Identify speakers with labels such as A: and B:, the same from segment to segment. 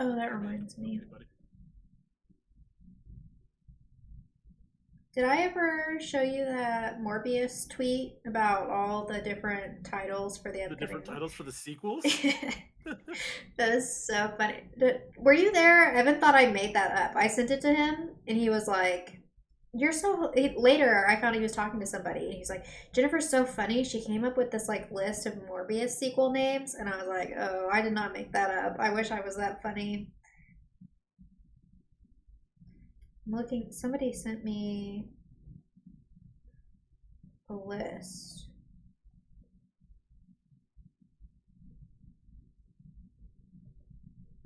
A: Oh, that reminds me.
B: Okay, buddy.
A: Did I ever show you that Morbius tweet about all the different titles for the
B: The different
A: upcoming?
B: titles for the sequels.
A: That is so funny. Were you there? Evan thought I made that up. I sent it to him, and he was like, "You're so." Later, I found he was talking to somebody, and he's like, "Jennifer's so funny. She came up with this like list of Morbius sequel names," and I was like, "Oh, I did not make that up. I wish I was that funny." I'm looking. Somebody sent me a list.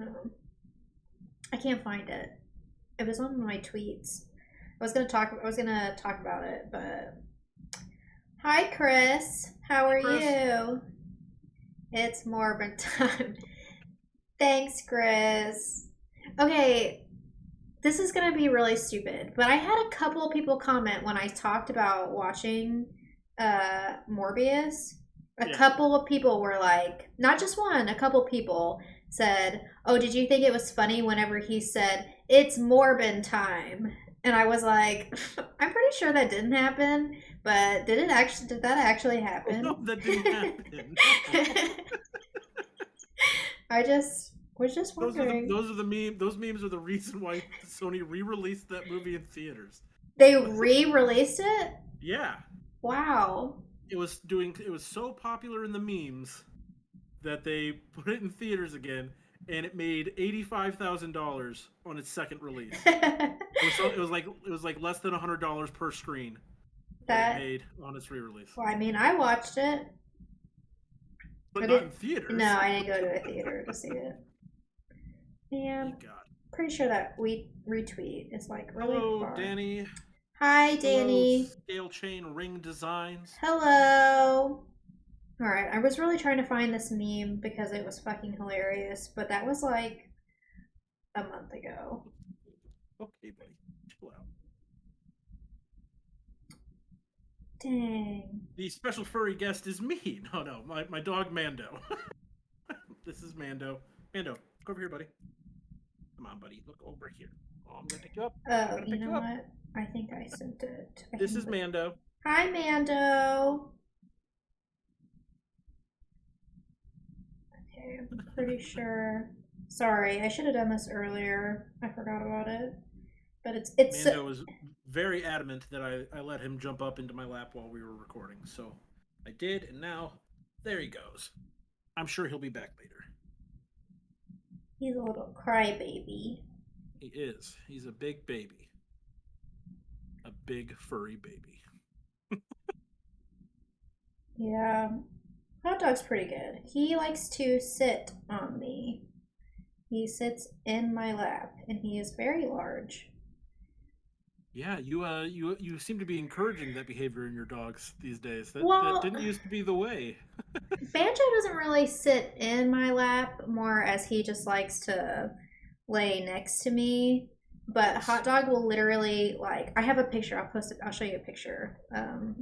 A: Um, I can't find it. It was on my tweets. I was gonna talk about it, but hi Chris. How
B: Hey,
A: are
B: Chris.
A: you? It's Morbin time. Thanks, Chris. Okay, this is gonna be really stupid, but I had a couple of people comment when I talked about watching Morbius. A
B: Yeah.
A: couple of people were like, not just one, a couple of people said, "Oh, did you think it was funny whenever he said it's Morbin time?" And I was like, I'm pretty sure that didn't happen, but did that actually
B: Oh no,
A: happen?
B: that didn't happen. No.
A: I just was just wondering.
B: Those are the meme. Those memes are the reason why Sony re-released that movie in theaters.
A: They re-released it?
B: Yeah,
A: Wow.
B: it was so popular in the memes that they put it in theaters again, and it made $85,000 on its second release. It was like less than $100 per screen that it
A: That
B: made on its re-release,
A: well, I mean, I watched it. I
B: but not
A: did
B: in
A: no,
B: theaters.
A: I didn't go to a theater to see it. Man,
B: Thank God.
A: pretty sure that we retweet is like really
B: Hello,
A: far.
B: Danny.
A: Hi,
B: Hello,
A: Danny.
B: Scale Chain Ring Designs.
A: Hello. All right, I was really trying to find this meme because it was fucking hilarious, but that was like a month ago.
B: Okay, buddy, chill out.
A: Dang.
B: The special furry guest is me. No, no, my dog Mando. This is Mando. Mando, go over here, buddy. Come on, buddy. Look over here. Oh, I'm gonna pick you up. I'm
A: Oh,
B: gonna
A: you
B: pick
A: know
B: you up.
A: what? I think I sent it.
B: This is Mando.
A: Hi, Mando. Okay, I'm pretty sure. Sorry, I should have done this earlier. I forgot about it. But it's
B: Mando was very adamant that I let him jump up into my lap while we were recording, so I did, and now there he goes. I'm sure he'll be back later.
A: he's a little crybaby.
B: He is. He's a big baby. A big furry baby.
A: Yeah, hot dog's pretty good. He likes to sit on me. He sits in my lap, and he is very large.
B: Yeah, you seem to be encouraging that behavior in your dogs these days. That
A: Well,
B: didn't used to be the way.
A: Banjo doesn't really sit in my lap, more as he just likes to lay next to me. But
B: Nice.
A: hot dog will literally like I have a picture. I'll post it. I'll show you a picture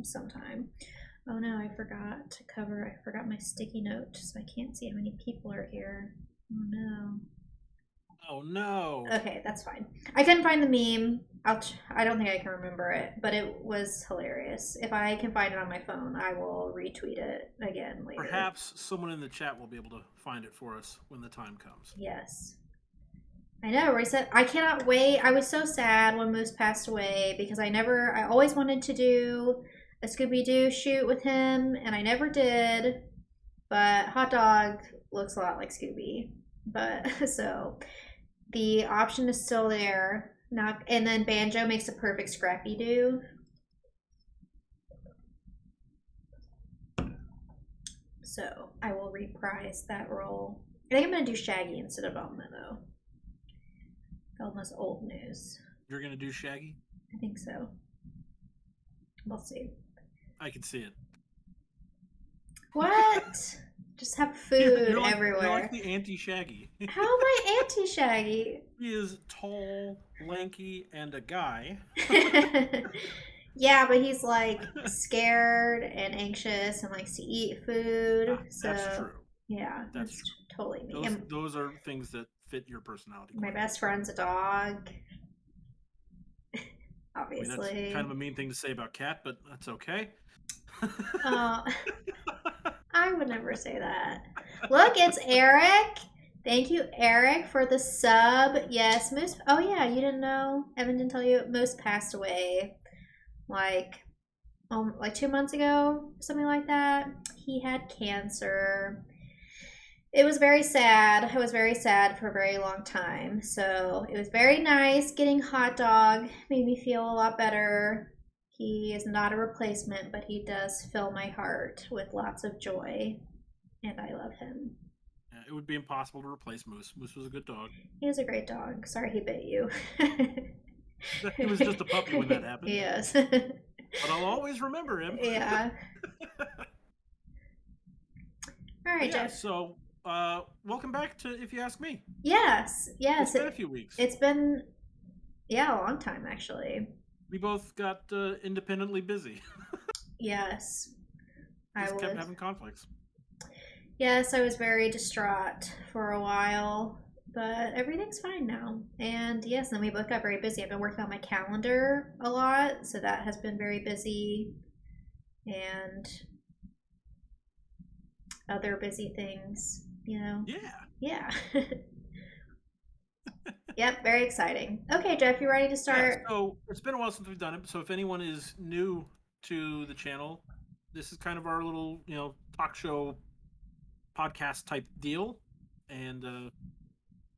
A: sometime. Oh no, I forgot to cover. I forgot my sticky note, so I can't see how many people are here. Oh no.
B: Oh no.
A: Okay, that's fine. I couldn't find the meme. I don't think I can remember it, but it was hilarious. If I can find it on my phone, I will retweet it again later.
B: Perhaps someone in the chat will be able to find it for us when the time comes.
A: Yes. I know, Risa. I cannot wait. I was so sad when Moose passed away because I always wanted to do a Scooby Doo shoot with him, and I never did. But Hot Dog looks a lot like Scooby. But so the option is still there. Not, and then Banjo makes a perfect Scrappy Doo. So I will reprise that role. I think I'm gonna do Shaggy instead of Velma though. Velma's old news.
B: You're gonna do Shaggy?
A: I think so. We'll see.
B: I can see it.
A: What? Just have food
B: You're like
A: everywhere.
B: the anti-Shaggy.
A: How am I anti Shaggy?
B: He is tall, lanky, and a guy.
A: Yeah, but he's like scared and anxious and likes to eat food.
B: That's
A: So
B: true.
A: yeah,
B: That's
A: that's
B: true.
A: totally me.
B: Those are things that fit your personality.
A: My best friend's a dog. Obviously.
B: I mean, that's kind of a mean thing to say about Cat, but that's okay.
A: I would never say that. Look, it's Eric. Thank you, Eric, for the sub. Yes, Moose. Oh, yeah, you didn't know? Evan didn't tell you? Moose passed away like 2 months ago, something like that. He had cancer. It was very sad. I was very sad for a very long time. So it was very nice getting Hot Dog. Made me feel a lot better. He is not a replacement, but he does fill my heart with lots of joy. And I love him.
B: Yeah, it would be impossible to replace Moose. Moose was a good dog.
A: He was a great dog. Sorry he bit you.
B: He was just a puppy when that happened.
A: Yes.
B: But I'll always remember him.
A: Yeah. All right,
B: yeah,
A: Jeff.
B: So, welcome back to If You Ask Me.
A: Yes.
B: It's been a few weeks.
A: It's been, a long time, actually.
B: We both got independently busy.
A: Yes.
B: Just kept having conflicts.
A: Yes, I was very distraught for a while, but everything's fine now. And yes, then we both got very busy. I've been working on my calendar a lot, so that has been very busy. And other busy things, Yeah. Yeah. Yep, very exciting. Okay, Jeff, you ready to start?
B: Yeah, so it's been a while since we've done it. So if anyone is new to the channel, this is kind of our little, talk show podcast type deal. And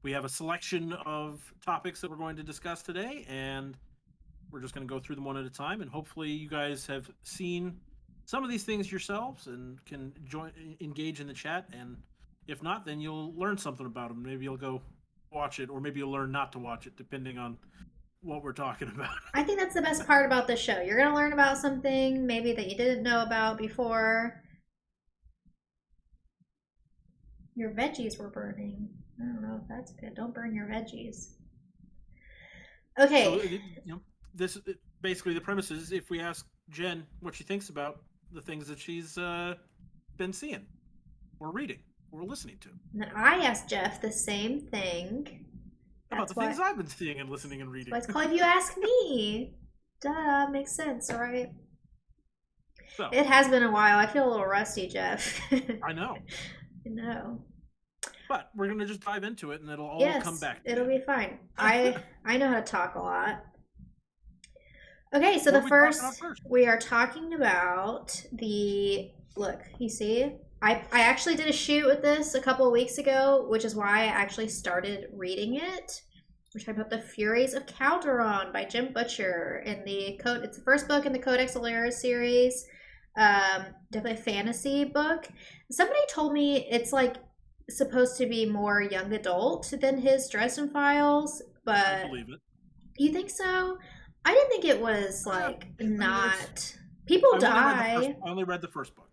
B: we have a selection of topics that we're going to discuss today. And we're just going to go through them one at a time. And hopefully you guys have seen some of these things yourselves and can engage in the chat. And if not, then you'll learn something about them. Maybe you'll go watch it, or maybe you'll learn not to watch it, depending on what we're talking about.
A: I think that's the best part about the show. You're going to learn about something maybe that you didn't know about before. Your veggies were burning. I don't know if that's good. Don't burn your veggies. Okay.
B: So, this basically the premise is if we ask Jen what she thinks about the things that she's been seeing or reading or listening to.
A: And then I asked Jeff the same thing.
B: About the things I've been seeing and listening and reading.
A: It's called You Ask Me. Duh, makes sense, all right? So, it has been a while. I feel a little rusty, Jeff.
B: I know.
A: I know.
B: But we're going to just dive into it and it'll all come back.
A: It'll be fine. I know how to talk a lot. Okay, so we are talking about look, you see? I actually did a shoot with this a couple of weeks ago, which is why I actually started reading it. We're talking about the Furies of Calderon by Jim Butcher. It's the first book in the Codex Alera series. Definitely a fantasy book. Somebody told me it's like supposed to be more young adult than his Dresden Files, but
B: I believe it.
A: You think so? I didn't think it was not. People die.
B: I only read the first book.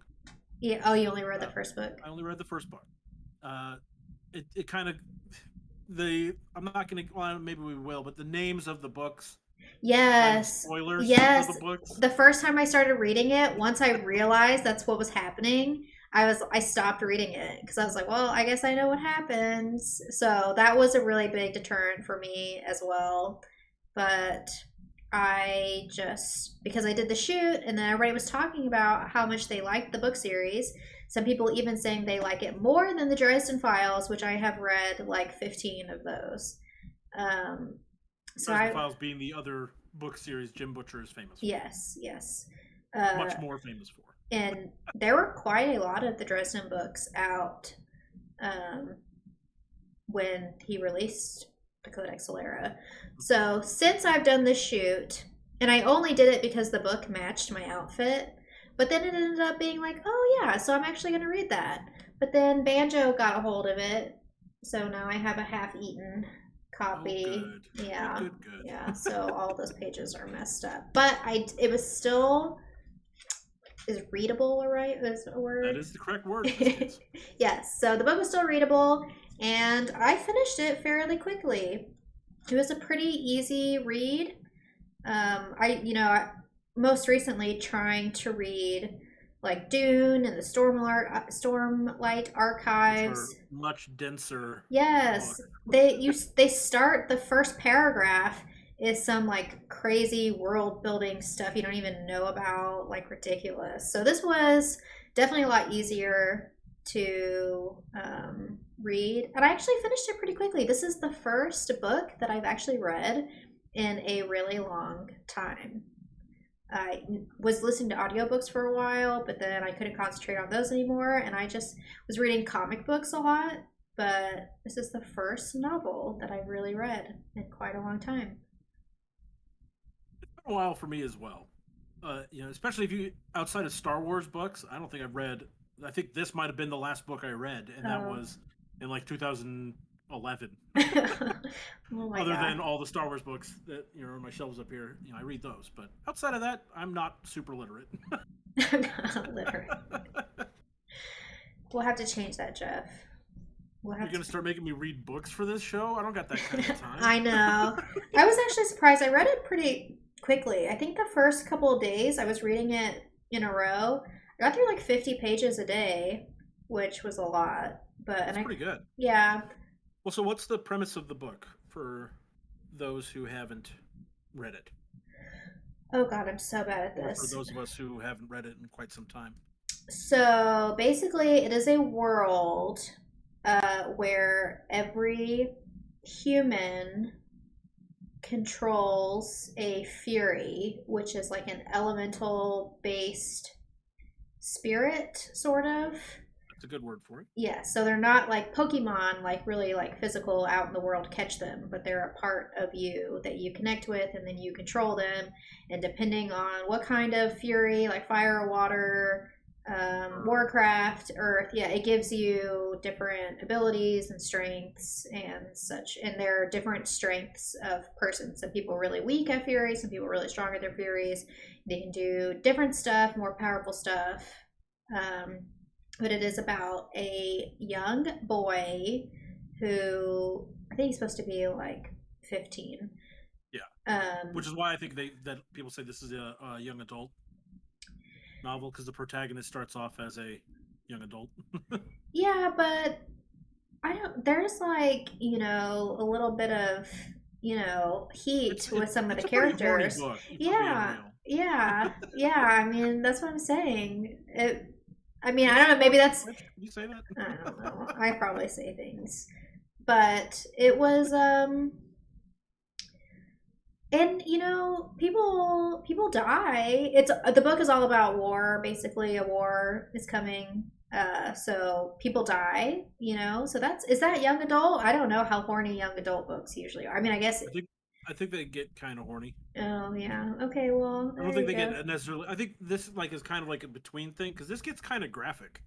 A: Yeah. Oh, you only read the first book.
B: I only read the first book. It kind of I'm not going to. Well, maybe we will, but the names of the books.
A: Yes.
B: Spoilers.
A: Yes.
B: Of the books.
A: The first time I started reading it, once I realized that's what was happening, I stopped reading it because I was like, well, I guess I know what happens. So that was a really big deterrent for me as well. But because I did the shoot and then everybody was talking about how much they liked the book series. Some people even saying they like it more than the Dresden Files, which I have read like 15 of those.
B: Dresden Files being the other book series Jim Butcher is famous for.
A: Yes.
B: Much more famous for.
A: And there were quite a lot of the Dresden books out when he released the Codex Alera. So since I've done the shoot, and I only did it because the book matched my outfit, but then it ended up being like, oh yeah, so I'm actually going to read that. But then Banjo got a hold of it, so now I have a half-eaten copy.
B: Oh, good.
A: Yeah,
B: good.
A: Yeah. So all those pages are messed up, but it was still. Is readable right? Is a word?
B: That is the correct word.
A: Yes. So the book was still readable, and I finished it fairly quickly. It was a pretty easy read. I most recently trying to read like Dune and the Stormlight
B: which are
A: archives.
B: much denser
A: Yes,
B: books.
A: they start the first paragraph is some like crazy world building stuff you don't even know about, like ridiculous. So this was definitely a lot easier to read, and I actually finished it pretty quickly. This is the first book that I've actually read in a really long time. I was listening to audiobooks for a while, but then I couldn't concentrate on those anymore, and I just was reading comic books a lot. But this is the first novel that I've really read in quite a long time.
B: It's been a while for me as well. Especially if you outside of Star Wars books, I don't think I've read. I think this might have been the last book I read, and that
A: Oh.
B: was in like 2011.
A: Oh my
B: Other
A: god.
B: than all the Star Wars books that on my shelves up here, I read those. But outside of that, I'm not super literate.
A: Literally. We'll have to change that, Jeff. We'll
B: You're
A: have to.
B: gonna start making me read books for this show? I don't got that kind of time.
A: I know. I was actually surprised. I read it pretty quickly. I think the first couple of days I was reading it in a row. I got through like 50 pages a day, which was a lot. But and
B: That's
A: I
B: pretty good.
A: yeah.
B: Well, so what's the premise of the book for those who haven't read it,
A: Oh god, I'm so bad at
B: or for
A: this.
B: those of us who haven't read it in quite some time?
A: So basically, it is a world where every human controls a fury, which is like an elemental based spirit, sort of.
B: That's a good word for it.
A: Yeah, so they're not like Pokemon, like really like physical out in the world catch them, but they're a part of you that you connect with and then you control them. And depending on what kind of fury, like fire, water, Warcraft, Earth, yeah, it gives you different abilities and strengths and such. And there are different strengths of persons. Some people are really weak at fury, some people are really strong at their furies. They can do different stuff, more powerful stuff. Um, but it is about a young boy who I think he's supposed to be like 15.
B: Yeah,
A: Um,
B: which is why I think that people say this is a young adult novel because the protagonist starts off as a young adult.
A: yeah, but I don't. There's like a little bit of heat
B: it's
A: with
B: it's
A: some of the
B: it's a pretty horny
A: characters.
B: book, if we're being
A: Yeah,
B: real.
A: yeah, yeah. I mean, that's what I'm saying. I mean,
B: Can
A: I
B: you
A: don't
B: say
A: know. Maybe
B: horny in
A: that's.
B: French? Can you say that?
A: I don't know. I probably say things, but it was and people die. It's the book is all about war. Basically, a war is coming. So people die. So that's is that young adult? I don't know how horny young adult books usually are. I mean, I guess.
B: I think I think they get kind of horny.
A: Oh yeah. Okay. Well,
B: I don't
A: there
B: think
A: you
B: they
A: go.
B: get necessarily. I think this like is kind of like a between thing because this gets kind of graphic.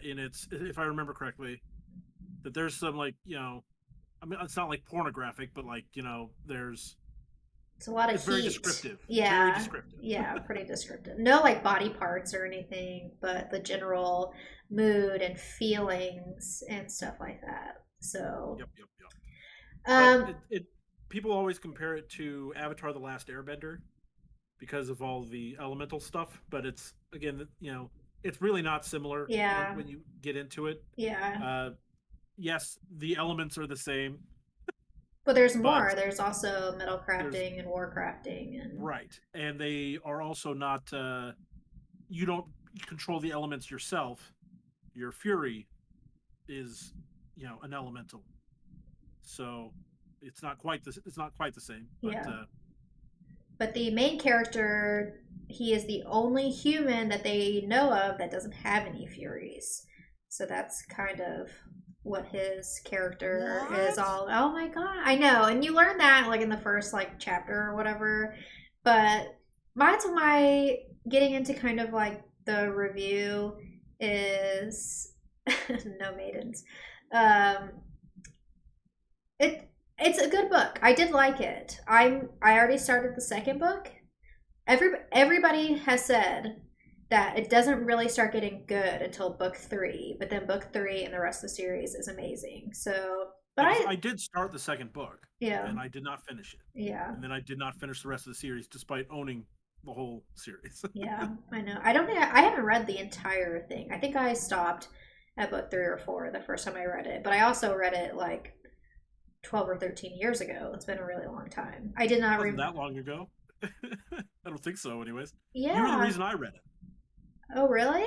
B: In its, if I remember correctly, that there's some like I mean, it's not like pornographic, but like there's
A: It's a lot of
B: it's very
A: heat.
B: descriptive, very
A: Yeah.
B: descriptive.
A: Yeah. Pretty descriptive. No like body parts or anything, but the general mood and feelings and stuff like that. So.
B: Yep, yep, yep. But
A: Um.
B: it people always compare it to Avatar: The Last Airbender because of all the elemental stuff. But it's again, it's really not similar
A: Yeah.
B: when you get into it.
A: Yeah.
B: Uh, yes, the elements are the same,
A: But there's
B: but
A: more. There's also metal
B: there's
A: crafting and war crafting and
B: right, and they are also not. You don't control the elements yourself. Your fury is, an elemental, so it's not quite the same. But
A: yeah. But the main character, he is the only human that they know of that doesn't have any furies. So that's kind of what his character is
B: what?
A: all. Oh my god, I know, and you learn that like in the first like chapter or whatever. But that's my getting into kind of like the review is no maidens. Um, it's a good book. I did like it. I already started the second book. Everybody has said that it doesn't really start getting good until book 3, but then book 3 and the rest of the series is amazing. So, but
B: Yeah, because
A: I
B: I did start the second book
A: yeah,
B: and I did not finish it,
A: yeah.
B: and then I did not finish the rest of the series despite owning the whole series.
A: Yeah, I know. I don't think I haven't read the entire thing. I think I stopped at book 3 or 4 the first time I read it, but I also read it like 12 or 13 years ago. It's been a really long time. I did
B: It
A: not
B: wasn't
A: read.
B: that long ago. I don't think so. Anyways, you were the
A: Yeah.
B: reason I read it.
A: Oh, really?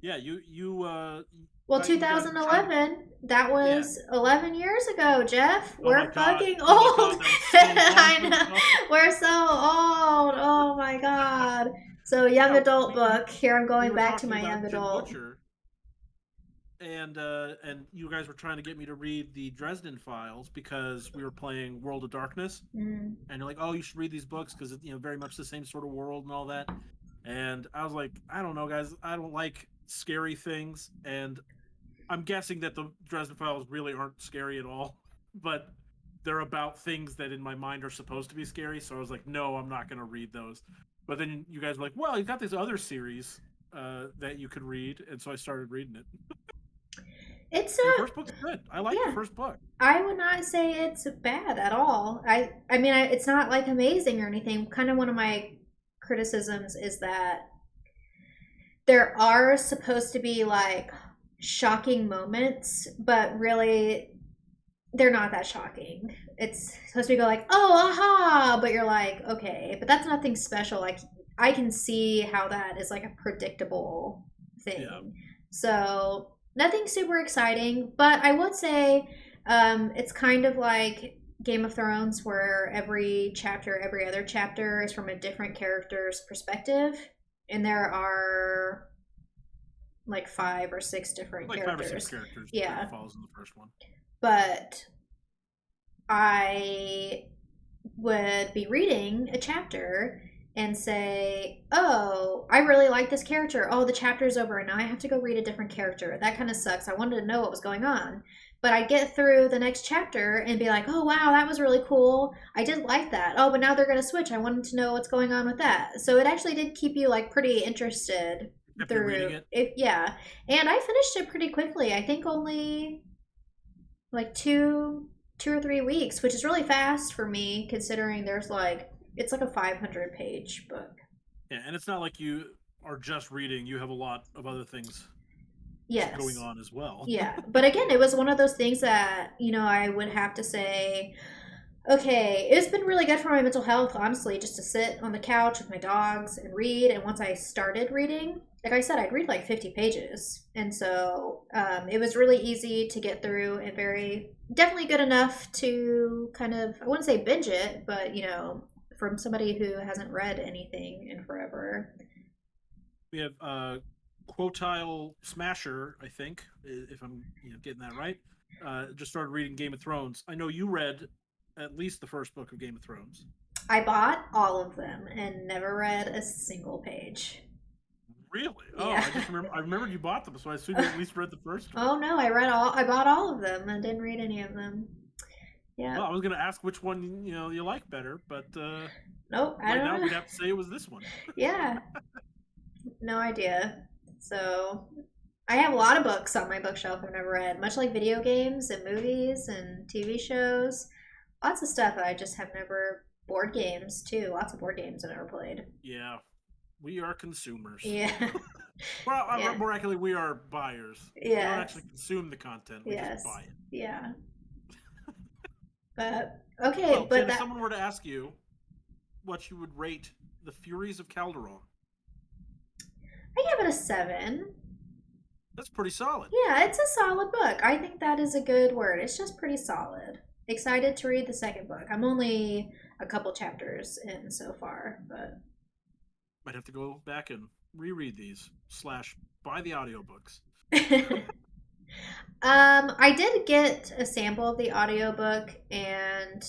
B: Yeah,
A: Well,
B: you guys were trying to.
A: 2011, that
B: Yeah.
A: was 11 years ago, Jeff.
B: Oh my
A: We're
B: god.
A: fucking
B: Oh my
A: old.
B: god. That was so long
A: I know.
B: ago.
A: We're so old. Oh my god. So, young
B: Yeah,
A: adult book. Here I'm
B: we
A: going
B: were
A: back to
B: talking
A: my
B: about
A: young
B: Jim
A: adult.
B: Butcher, and you guys were trying to get me to read the Dresden Files because we were playing World of Darkness,
A: Mm.
B: and you're like, "Oh, you should read these books because very much the same sort of world and all that." And I was like, "I don't know, guys. I don't like scary things." And I'm guessing that the Dresden Files really aren't scary at all, but they're about things that in my mind are supposed to be scary. So I was like, "No, I'm not going to read those." But then you guys were like, "Well, you've got this other series that you could read," and so I started reading it.
A: It's
B: And the
A: a
B: first book's good. I like the
A: yeah.
B: first book.
A: I would not say it's bad at all. I mean, it's not like amazing or anything. Kind of one of my criticisms is that there are supposed to be like shocking moments, but really they're not that shocking. It's supposed to go like, oh, aha, but you're like, okay, but that's nothing special. Like, I can see how that is like a predictable
B: Yeah.
A: thing. So, nothing super exciting, but I would say it's kind of like Game of Thrones, where every chapter, every other chapter is from a different character's perspective, and there are like 5 or 6 different
B: Like 5 or 6
A: characters.
B: characters
A: Yeah,
B: that follows in the first one.
A: but I would be reading a chapter and say, "Oh, I really like this character. Oh, the chapter's over, and now I have to go read a different character. That kind of sucks. I wanted to know what was going on." But I'd get through the next chapter and be like, "Oh, wow, that was really cool. I did like that. Oh, but now they're going to switch. I wanted to know what's going on with that." So it actually did keep you like pretty interested
B: After reading
A: through
B: it,
A: it. Yeah. And I finished it pretty quickly. I think only like 2 or 3 weeks, which is really fast for me considering there's like it's like a 500-page book.
B: yeah, and it's not like you are just reading. You have a lot of other things going
A: Yes.
B: on as well.
A: Yeah. But again, it was one of those things that, I would have to say, okay, it's been really good for my mental health, honestly, just to sit on the couch with my dogs and read. And once I started reading, like I said, I'd read like 50 pages. And so it was really easy to get through and definitely good enough to kind of, I wouldn't say binge it, but, from somebody who hasn't read anything in forever.
B: We have Quotile Smasher, I think, if I'm getting that right. Just started reading Game of Thrones. I know you read at least the first book of Game of Thrones.
A: I bought all of them and never read a single page.
B: Really? Oh,
A: Yeah.
B: I remembered you bought them, so I assume you at least read the first one.
A: Oh no, I bought all of them and didn't read any of them. Yeah.
B: Well, I was going to ask which one you like better, but
A: Nope, I
B: right
A: don't
B: now
A: know.
B: we'd have to say it was this one.
A: Yeah. No idea. So I have a lot of books on my bookshelf I've never read, much like video games and movies and TV shows. Lots of stuff I just have never board games too. Lots of board games I've never played.
B: Yeah, we are consumers.
A: Yeah.
B: Well,
A: Yeah.
B: more accurately, we are buyers. We don't
A: Yes.
B: actually consume the content; we just
A: Yes.
B: buy it.
A: Yeah. But okay,
B: Well,
A: but
B: Jen, if
A: that
B: someone were to ask you what you would rate the Furies of Calderon,
A: I give it a 7.
B: that's pretty solid.
A: Yeah, it's a solid book. I think that is a good word. It's just pretty solid. Excited to read the second book. I'm only a couple chapters in so far, but
B: Might have to go back and reread these / buy the audiobooks.
A: I did get a sample of the audiobook and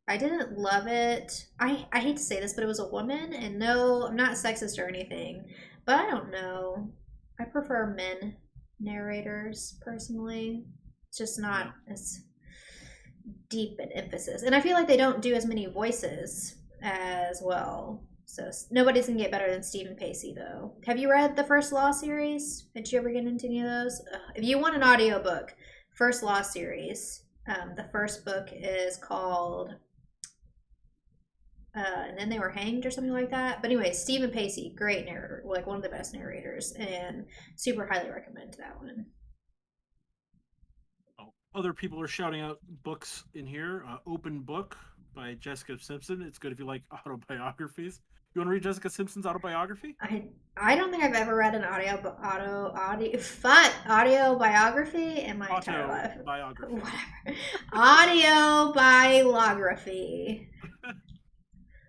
A: I didn't love it. I hate to say this, but it was a woman, and no, I'm not sexist or anything, but I don't know. I prefer men narrators personally. It's just not
B: Yeah.
A: as deep an emphasis. And I feel like they don't do as many voices as well. So nobody's gonna get better than Stephen Pacey, though. Have you read the First Law series? Did you ever get into any of those? If you want an audiobook, First Law series. The first book is called and then they were hanged or something like that. But anyway, Stephen Pacey, great narrator, like one of the best narrators, and super highly recommend that one.
B: Oh, other people are shouting out books in here. Open Book by Jessica Simpson. It's good if you like autobiographies. You want to read Jessica Simpson's autobiography?
A: I don't think I've ever read an audio biography in my entire life.
B: Autobiography.
A: Whatever. Audio biography.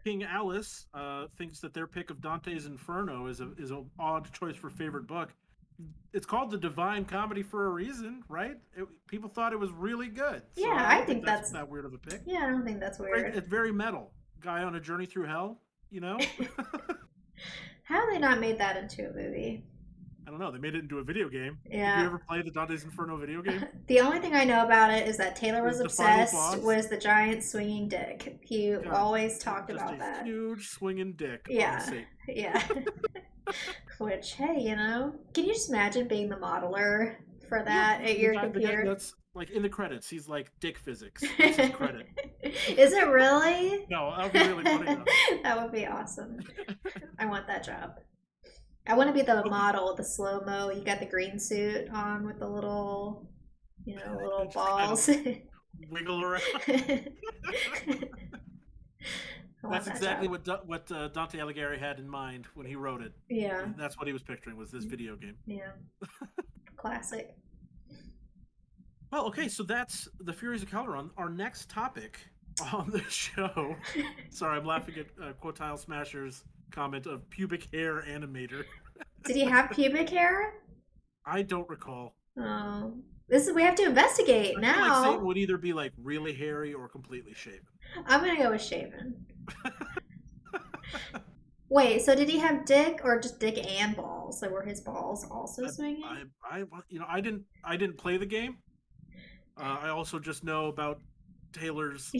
B: King Alice thinks that their pick of Dante's Inferno is an odd choice for favorite book. It's called the Divine Comedy for a reason, right? People thought it was really good. So
A: Yeah, I think that's
B: that weird of a pick.
A: Yeah, I don't think that's weird.
B: It's very metal. Guy on a journey through hell, you know?
A: How have they not made that into a movie?
B: I don't know. They made it into a video game.
A: Yeah.
B: Did you ever play the Dante's Inferno video game?
A: The only thing I know about it is that Taylor was obsessed with the giant swinging dick. He always talked about that.
B: Huge swinging dick.
A: Yeah. Yeah. Which, hey, you know, can you just imagine being the modeler for that at your computer?
B: That's like in the credits. He's like dick physics. That's his credit.
A: Is it really?
B: No, that would be really funny though.
A: That would be awesome. I want that job. I want to be the model, the slow mo. You got the green suit on with the little, little balls.
B: Kind of wiggle around. That's exactly what Dante Alighieri had in mind when he wrote it.
A: Yeah.
B: That's what he was picturing was this video game.
A: Yeah. Classic.
B: Well, okay, so that's the Furies of Calderon. Our next topic on the show. Sorry, I'm laughing at Quotile Smasher's comment of pubic hair animator.
A: Did he have pubic hair?
B: I don't recall.
A: Oh, we have to investigate now.
B: Like, it would either be like really hairy or completely shaven.
A: I'm gonna go with shaven. Wait, so did he have dick or just dick and balls? So were his balls also swinging?
B: I didn't play the game. I also just know about Taylor's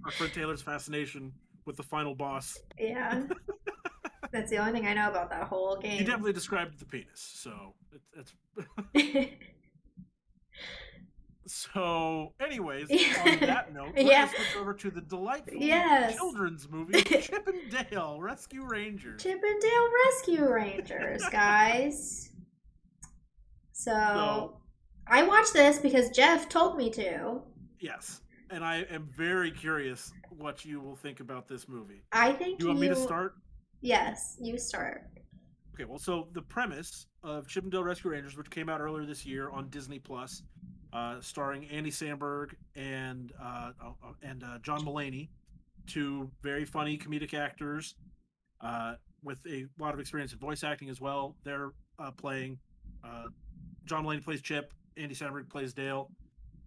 B: our friend Taylor's fascination with the final boss.
A: Yeah. That's the only thing I know about that whole game.
B: He definitely described the penis, so it's So, anyways, on that note, let's switch over to the delightful children's movie, Chip and Dale Rescue Rangers.
A: Chip and Dale Rescue Rangers, guys. So, I watched this because Jeff told me to.
B: Yes, and I am very curious what you will think about this movie.
A: I think
B: you want me to start?
A: Yes, you start.
B: Okay, well, so the premise of Chip and Dale Rescue Rangers, which came out earlier this year on Disney Plus, starring Andy Samberg and John Mulaney, two very funny comedic actors with a lot of experience in voice acting as well. They're playing. John Mulaney plays Chip. Andy Samberg plays Dale.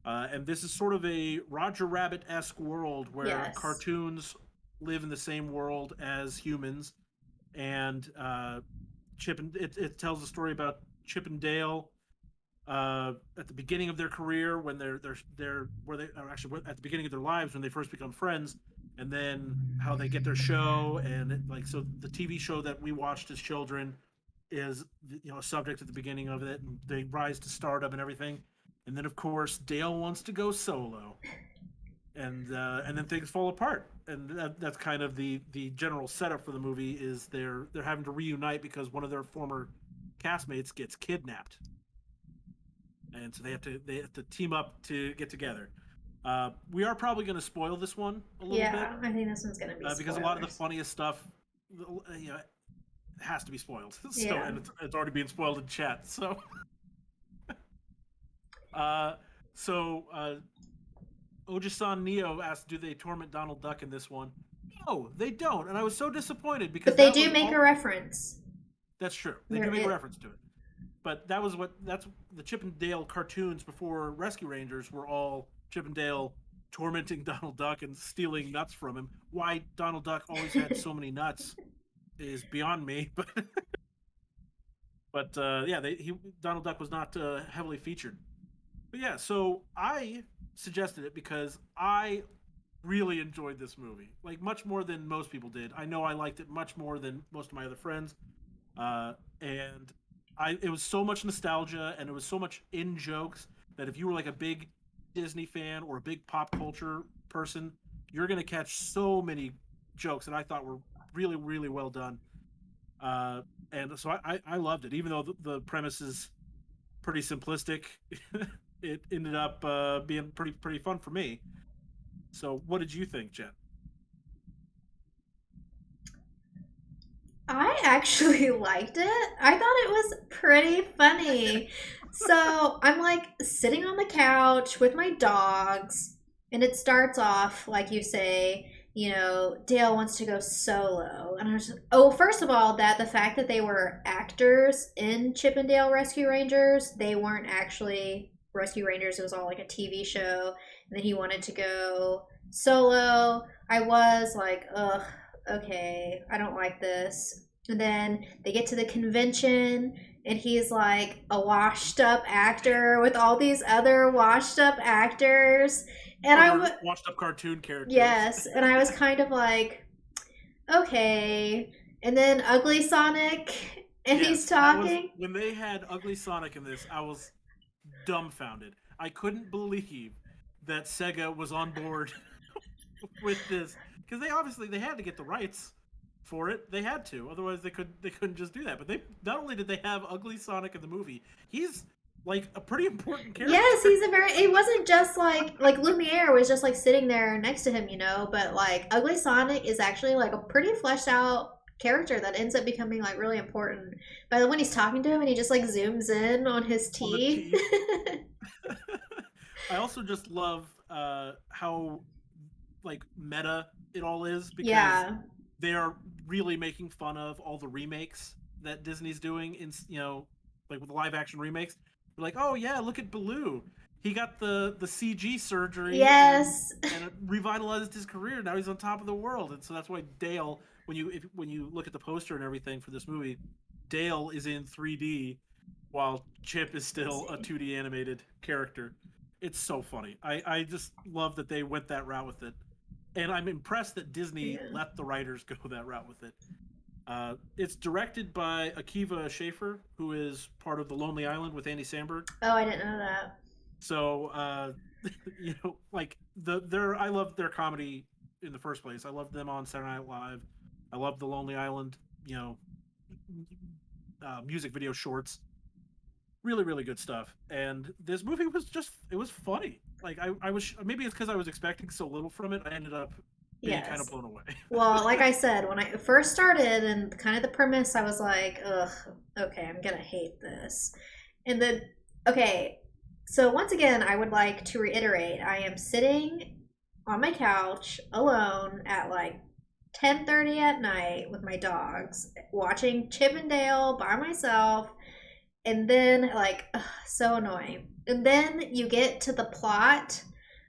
B: And this is sort of a Roger Rabbit-esque world where cartoons live in the same world as humans, and it tells a story about Chip and Dale at the beginning of their career when they're actually at the beginning of their lives when they first become friends, and then how they get their show, and so the TV show that we watched as children is a subject at the beginning of it, and they rise to stardom and everything, and then of course Dale wants to go solo. And then things fall apart, and that's kind of the general setup for the movie. Is they're having to reunite because one of their former castmates gets kidnapped, and so they have to team up to get together. We are probably going to spoil this one a little bit.
A: Yeah, I think this one's going to be
B: because a lot of the funniest stuff, has to be spoiled. So and it's already being spoiled in chat. So, Ojisan Neo asked, "Do they torment Donald Duck in this one?" No, they don't, and I was so disappointed because.
A: But they do make a reference.
B: That's true. They do make a reference to it, but that's the Chip and Dale cartoons before Rescue Rangers were all Chip and Dale tormenting Donald Duck and stealing nuts from him. Why Donald Duck always had so many nuts is beyond me, but Donald Duck was not heavily featured. But yeah, so I suggested it because I really enjoyed this movie, like much more than most people did. I know I liked it much more than most of my other friends, and it was so much nostalgia, and it was so much in jokes that if you were like a big Disney fan or a big pop culture person, you're gonna catch so many jokes that I thought were really, really well done. Uh, and so I loved it, even though the premise is pretty simplistic. It ended up being pretty fun for me. So, what did you think, Jen?
A: I actually liked it. I thought it was pretty funny. So I'm like sitting on the couch with my dogs, and it starts off like you say, Dale wants to go solo. And I was just, oh, first of all, that the fact that they were actors in Chip and Dale Rescue Rangers, they weren't actually Rescue Rangers, it was all like a TV show. And then he wanted to go solo. I was like, ugh, okay, I don't like this. And then they get to the convention, and he's like a washed up actor with all these other washed up actors. And
B: Other washed up cartoon characters.
A: yes, and I was kind of like, okay. And then Ugly Sonic, and he's
B: Yes, that was
A: talking.
B: when they had Ugly Sonic in this. I was dumbfounded. I couldn't believe that Sega was on board with this because they had to get the rights for it. They had to, otherwise they couldn't just do that. But they not only did they have Ugly Sonic in the movie, he's like a pretty important character.
A: Yes, he's a very. It wasn't just like Lumiere was just like sitting there next to him, but like Ugly Sonic is actually like a pretty fleshed out character that ends up becoming like really important. By the when he's talking to him and he just like zooms in on his
B: On the
A: teeth.
B: teeth. I also just love how like meta it all is because
A: Yeah.
B: they are really making fun of all the remakes that Disney's doing in like with the live action remakes. They're like, oh yeah, look at Baloo. He got the CG surgery
A: Yes.
B: and it revitalized his career. Now he's on top of the world, and so that's why Dale, when you look at the poster and everything for this movie, Dale is in 3D while Chip is still a 2D animated character. It's so funny. I just love that they went that route with it, and I'm impressed that Disney
A: Yeah.
B: let the writers go that route with it. It's directed by Akiva Schaffer, who is part of The Lonely Island with Andy Samberg.
A: Oh, I didn't know that.
B: So, like I love their comedy in the first place. I loved them on Saturday Night Live. I love The Lonely Island. Music video shorts. Really, really good stuff. And this movie was it was funny. Like I was maybe it's because I was expecting so little from it. I ended up being kind of
A: Yes.
B: blown away.
A: Well, like I said, when I first started and kind of the premise, I was like, ugh, okay, I'm gonna hate this. And then, okay, so once again, I would like to reiterate, I am sitting on my couch alone at like 10:30 at night with my dogs, watching Chip and Dale by myself, and then like, ugh, so annoying. And then you get to the plot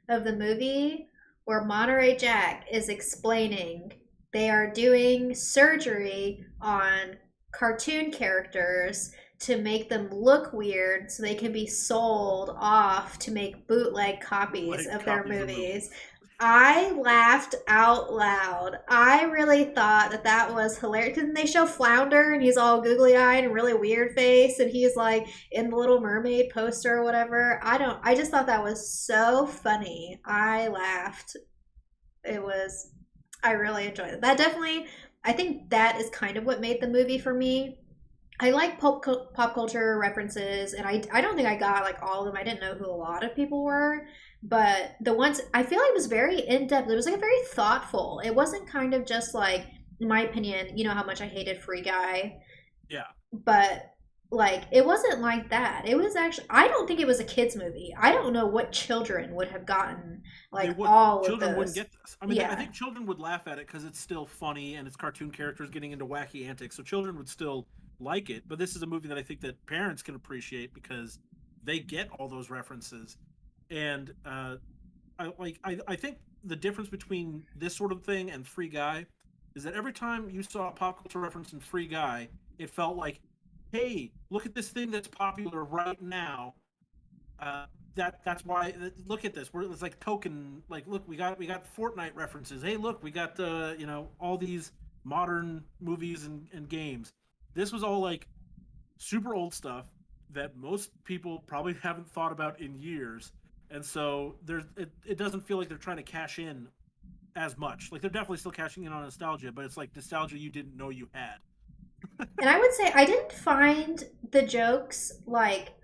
A: of the movie where Monterey Jack is explaining they are doing surgery on cartoon characters to make them look weird so they can be sold off to make bootleg copies
B: Like
A: of their
B: copies of
A: movies.
B: movies.
A: I laughed out loud. I really thought that that was hilarious. Because they show Flounder and he's all googly eyed and really weird face, and he's like in the Little Mermaid poster or whatever. I just thought that was so funny. I laughed. It was, I really enjoyed it. That definitely, I think that is kind of what made the movie for me. I like pop culture references, and I don't think I got like all of them. I didn't know who a lot of people were, but the ones I feel like it was very in depth. It was like very thoughtful. It wasn't kind of just like, in my opinion, you know how much I hated Free Guy,
B: Yeah,
A: but like it wasn't like that. It was actually, I don't think it was a kids movie. I don't know what children would have gotten
B: they
A: like
B: would.
A: all of
B: Children wouldn't
A: those.
B: get this. I mean, I
A: Yeah,
B: think children would laugh at it because it's still funny and it's cartoon characters getting into wacky antics. So children would still like it. But this is a movie that I think that parents can appreciate because they get all those references. And I think the difference between this sort of thing and Free Guy is that every time you saw a pop culture reference in Free Guy, it felt like, hey, look at this thing that's popular right now. Uh, that's why look at this. It's like token. Like look, we got Fortnite references. Hey, look, we got all these modern movies and games. This was all like super old stuff that most people probably haven't thought about in years, and so it doesn't feel like they're trying to cash in as much. Like they're definitely still cashing in on nostalgia, but it's like nostalgia you didn't know you had.
A: And I would say I didn't find the jokes like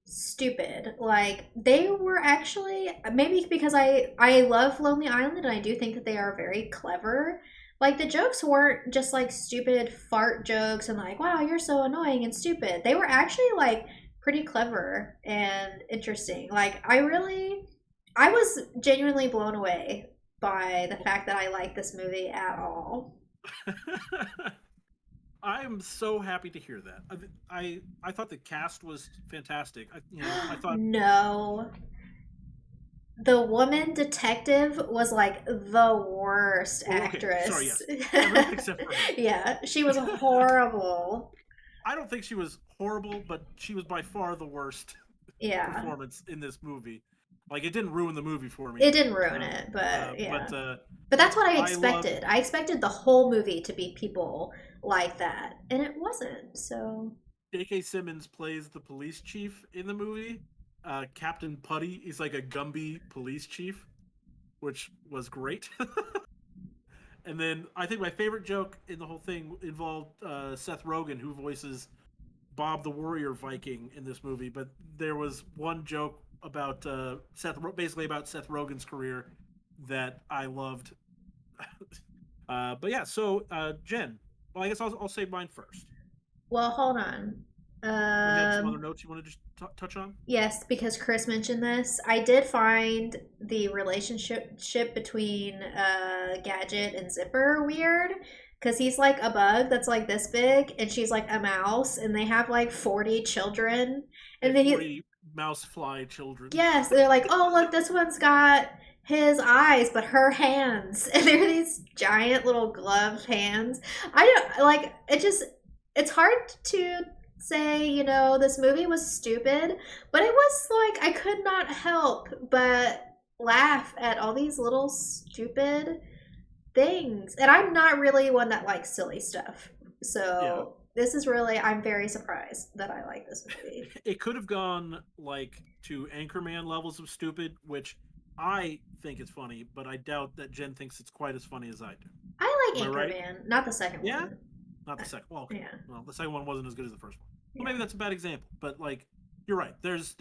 A: stupid. Like they were actually, maybe because I love Lonely Island and I do think that they are very clever. Like the jokes weren't just like stupid fart jokes and like wow you're so annoying and stupid. They were actually like pretty clever and interesting. Like I was genuinely blown away by the fact that I like this movie at all.
B: I am so happy to hear that. I thought the cast was fantastic. I thought
A: No. The woman detective was like the worst
B: well, okay, sorry,
A: actress.
B: yes, everyone except for her.
A: Yeah, she was horrible.
B: I don't think she was horrible, but she was by far the worst
A: Yeah.
B: performance in this movie. Like it didn't ruin the movie for
A: It
B: me,
A: didn't ruin it, but yeah.
B: but
A: But that's what I
B: I love
A: expected. I expected the whole movie to be people like that, and it wasn't. So,
B: J.K. Simmons plays the police chief in the movie. Captain Putty is like a Gumby police chief, which was great. And then I think my favorite joke in the whole thing involved Seth Rogen, who voices Bob the Warrior Viking in this movie. But there was one joke about basically about Seth Rogen's career that I loved. But yeah, so Jen, well, I guess I'll save mine first.
A: well, hold on.
B: Or you had some other notes you want to just touch on?
A: Yes, because Chris mentioned this. I did find the relationship between Gadget and Zipper weird because he's like a bug that's like this big, and she's like a mouse, and they have like 40 children. And then
B: 40 mouse fly children.
A: yes, they're like, oh look, this one's got his eyes, but her hands, and they're these giant little gloved hands. I don't like it. Just it's hard to say, this movie was stupid, but it was like I could not help but laugh at all these little stupid things. And I'm not really one that likes silly stuff.
B: Yeah.
A: So this is really, I'm very surprised that I like this movie.
B: It could have gone like to Anchorman levels of stupid, which I think is funny, but I doubt that Jen thinks it's quite as funny as I do.
A: I like
B: Am I right?
A: Anchorman, not the second
B: Yeah?
A: one.
B: Not the second. Well, okay.
A: Yeah.
B: Well, the second one wasn't as good as the first one. Well,
A: Yeah.
B: maybe that's a bad example, but like you're right. There's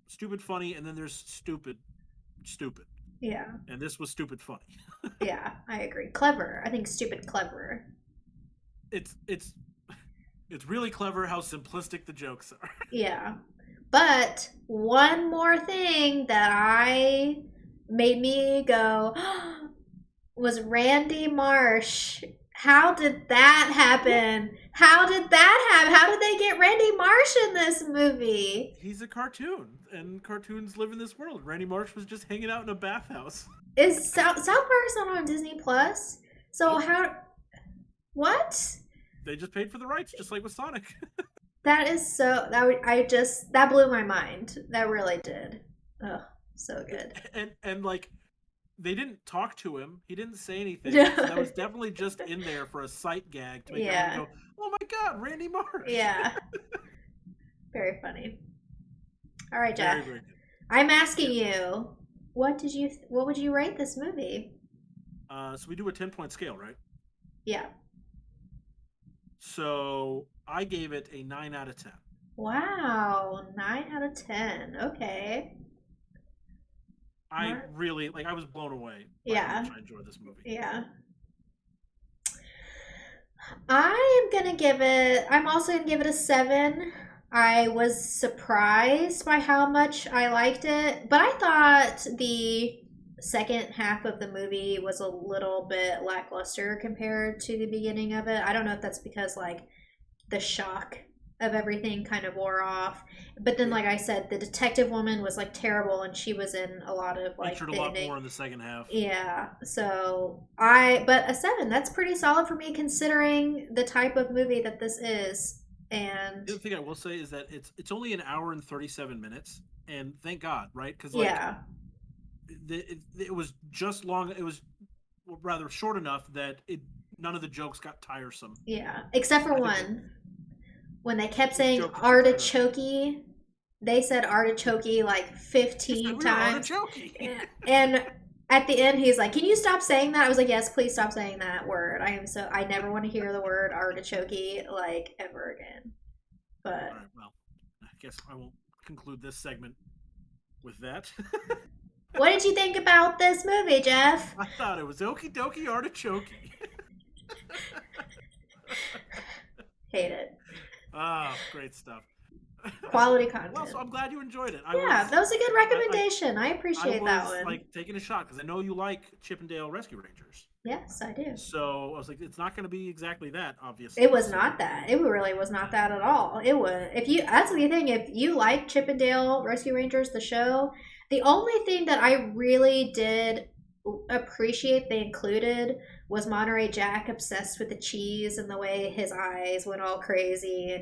B: stupid funny, and then there's stupid,
A: Yeah.
B: and this was stupid funny.
A: Yeah, I agree. Clever. I think stupid clever.
B: It's it's really clever how simplistic the jokes are.
A: Yeah. But one more thing that I made me go was Randy Marsh. How did that happen? How did that happen? How did they get Randy Marsh in this movie?
B: He's a cartoon, and cartoons live in this world. Randy Marsh was just hanging out in a bathhouse.
A: Is South Park's not on Disney Plus? So how? What?
B: They just paid for the rights, just like with Sonic.
A: That is so. That blew my mind. That really did. Oh, so good.
B: And like they didn't talk to him. He didn't say anything.
A: No.
B: So that was definitely just in there for a sight gag to make everyone go, "Oh my god, Randy Marsh!"
A: Yeah. Very funny. All right,
B: Very,
A: Jeff.
B: very good.
A: I'm asking you, what would you rate this movie?
B: So we do a 10-point scale, right?
A: Yeah.
B: So I gave it a 9 out of 10.
A: Wow, 9 out of 10. Okay.
B: I really I was blown away by how much I enjoyed this movie.
A: Yeah. I'm also gonna give it a 7. I was surprised by how much I liked it, but I thought the second half of the movie was a little bit lackluster compared to the beginning of it. I don't know if that's because like the shock of everything kind of wore off. But then, like I said, the detective woman was like terrible, and she was in a lot of like
B: featured a lot more in the second half.
A: Yeah, so but a 7, that's pretty solid for me considering the type of movie that this is. And
B: the other thing I will say is that it's only an hour and 37 minutes, and thank God, right? Because like,
A: yeah,
B: it was just long. It was rather short enough that none of the jokes got tiresome.
A: Yeah, except for one. When they kept saying
B: joke was
A: artichoke, they said artichoke like 15 times.
B: Artichoke.
A: And At the end, he's like, "Can you stop saying that?" I was like, "Yes, please stop saying that word. I never want to hear the word artichoke like ever again."
B: All
A: But
B: right, well, I guess I will conclude this segment with that.
A: what did you think about this movie, Jeff?
B: I thought it was okie dokie artichoke.
A: Hate it.
B: Ah, great stuff.
A: Quality
B: Well, so
A: content.
B: I'm glad you enjoyed it.
A: Yeah, that was a good
B: I,
A: recommendation. I
B: I
A: appreciate that
B: was
A: one.
B: like taking a shot because I know you like Chippendale Rescue Rangers.
A: Yes, I do.
B: So I was like, it's not going to be exactly that,
A: It
B: obviously.
A: was
B: So
A: not that. It really was not that at all. It was if you that's the thing, if you like Chippendale Rescue Rangers the show, the only thing that I really did appreciate they included was Monterey Jack obsessed with the cheese and the way his eyes went all crazy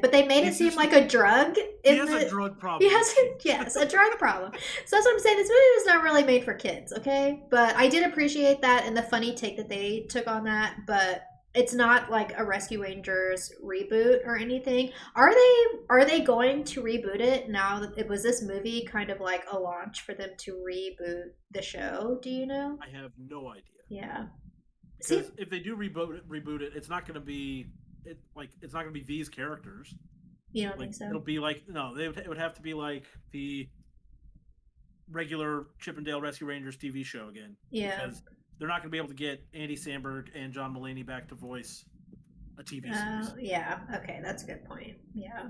A: but they made it
B: he's
A: seem
B: just
A: like a drug
B: he
A: in
B: has a
A: the
B: drug
A: he
B: problem with
A: has
B: cheese.
A: yes, a drug problem. So that's what I'm saying. This movie was not really made for kids, okay? But I did appreciate that and the funny take that they took on that, but it's not like a Rescue Rangers reboot or anything. Are they going to reboot it now that it was this movie kind of like a launch for them to reboot the show? Do you know?
B: I have no idea
A: Yeah. See,
B: because if they do reboot it, it's not going to be it's not going to be these characters.
A: you don't
B: Like
A: think so?
B: it'll be like no, it would have to be like the regular Chippendale Rescue Rangers TV show again
A: Yeah.
B: because they're not going to be able to get Andy Samberg and John Mulaney back to voice a TV series.
A: Yeah. Okay, that's a good point. Yeah.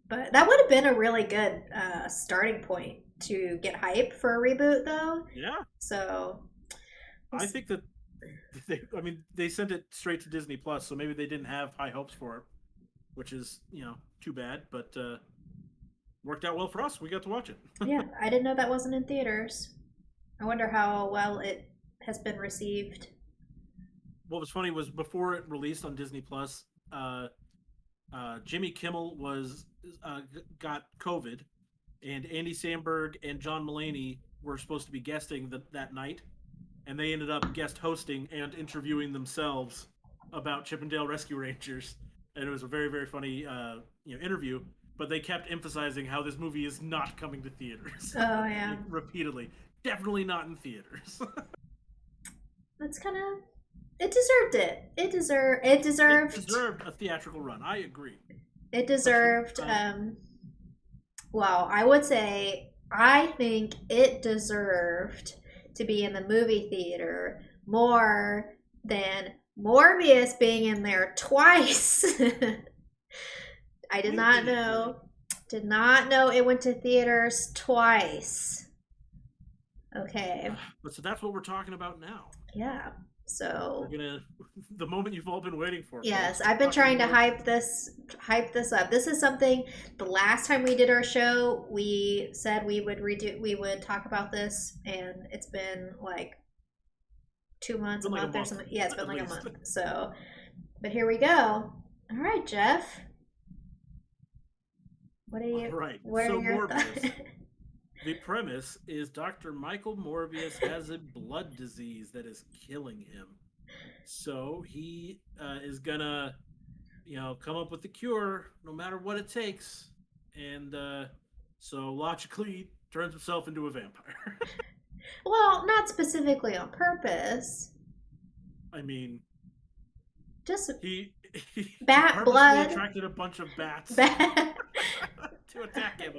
A: But that would have been a really good starting point to get hype for a reboot, though.
B: Yeah,
A: So,
B: I think that I mean, they sent it straight to Disney Plus, so maybe they didn't have high hopes for it, which is too bad. But worked out well for us. We got to watch it.
A: yeah, I didn't know that wasn't in theaters. I wonder how well it has been received.
B: What was funny was before it released on Disney Plus, Jimmy Kimmel got COVID, and Andy Samberg and John Mulaney were supposed to be guesting that night, and they ended up guest hosting and interviewing themselves about Chippendale Rescue Rangers, and it was a very very funny interview. But they kept emphasizing how this movie is not coming to theaters,
A: Oh yeah,
B: like repeatedly. Definitely not in theaters.
A: that's kind of it deserved it. It
B: It
A: deserved
B: deserved a theatrical run. I agree.
A: it
B: But
A: deserved. Well, I would say I think it deserved to be in the movie theater more than Morbius being in there twice. I did
B: when
A: not
B: did it play?
A: know. Did not know it went to theaters twice. Okay.
B: But so that's what we're talking about now.
A: Yeah.
B: We're
A: So
B: gonna the moment you've all been waiting for,
A: yes,
B: folks.
A: I've
B: We're
A: been
B: talking
A: trying to
B: about
A: hype this up. This is something the last time we did our show, we said we would talk about this and it's been like 2 months, a
B: been like a
A: month or
B: month
A: something. Yeah, it's been
B: at
A: like a
B: least.
A: month. So but here we go. All right, Jeff. What are
B: All
A: you
B: right.
A: what are
B: So
A: your thoughts?
B: Morbius. The premise is Dr. Michael Morbius has a blood disease that is killing him. So he is gonna, come up with the cure no matter what it takes. And so logically turns himself into a vampire.
A: Well, not specifically on purpose.
B: I mean,
A: Just
B: he
A: bat
B: purposely
A: blood.
B: attracted a bunch of bats
A: Bat.
B: to attack him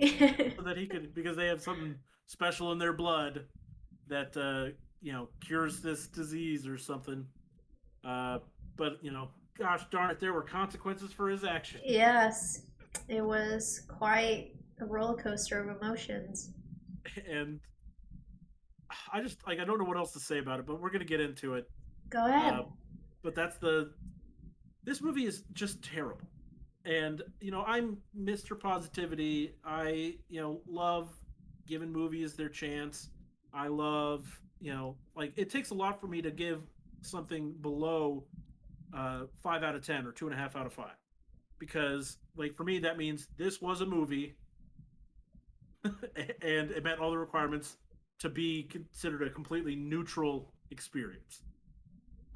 B: so that he could because they have something special in their blood that cures this disease or something. Uh, but gosh darn it, there were consequences for his action.
A: Yes, it was quite a roller coaster of emotions.
B: And I just like I don't know what else to say about it, but we're gonna get into it.
A: Go
B: Uh,
A: ahead.
B: but this movie is just terrible. And I'm Mr. Positivity. I love giving movies their chance. I love like it takes a lot for me to give something below 5 out of 10 or 2.5 out of 5 because like for me that means this was a movie and it met all the requirements to be considered a completely neutral experience.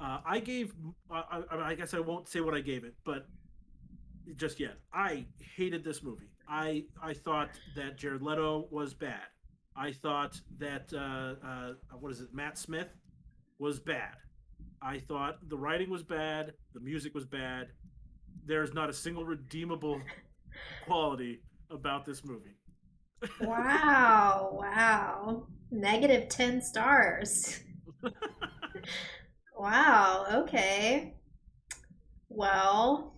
B: I gave I guess I won't say what I gave it, but just yet. I hated this movie. I thought that Jared Leto was bad. I thought that what is it, Matt Smith was bad. I thought the writing was bad, the music was bad. There's not a single redeemable quality about this movie.
A: Wow, wow. Negative 10 stars. Wow, okay. Well,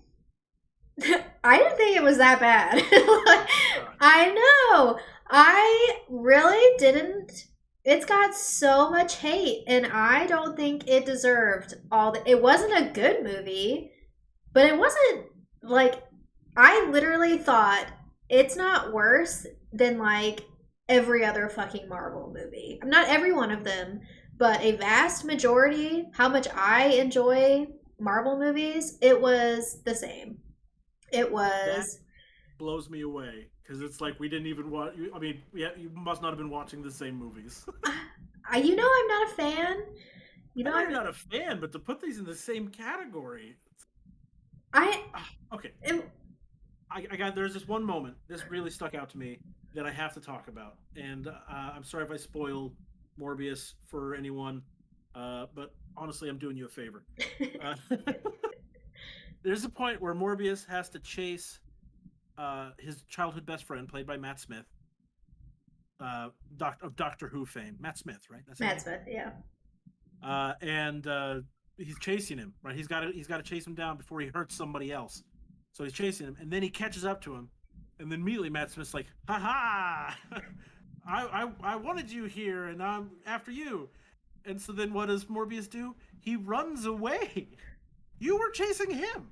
A: I didn't think it was that bad. Like,
B: God.
A: I know. I really didn't. It's got so much hate, and I don't think it deserved all the. It wasn't a good movie, but it wasn't like. I literally thought it's not worse than like every other fucking Marvel movie. Not every one of them, but a vast majority, how much I enjoy Marvel movies, it was the same. It
B: That
A: was.
B: blows me away because it's like we didn't even watch. I mean, yeah, you must not have been watching the same movies.
A: You know, I'm not a fan. You
B: I
A: know,
B: know you're not a fan, but to put these in the same category,
A: I.
B: okay.
A: It,
B: I got there's this one moment this really stuck out to me that I have to talk about, and I'm sorry if I spoil Morbius for anyone, but honestly, I'm doing you a favor. Uh, there's a point where Morbius has to chase his childhood best friend, played by Matt Smith, of Doctor Who fame. Matt Smith, right? That's his
A: Matt
B: name.
A: Smith, yeah.
B: And he's chasing him. Right, he's got to chase him down before he hurts somebody else. So he's chasing him, and then he catches up to him, and then immediately Matt Smith's like, "Ha ha! I wanted you here, and I'm after you." And so then what does Morbius do? He runs away. You were chasing him.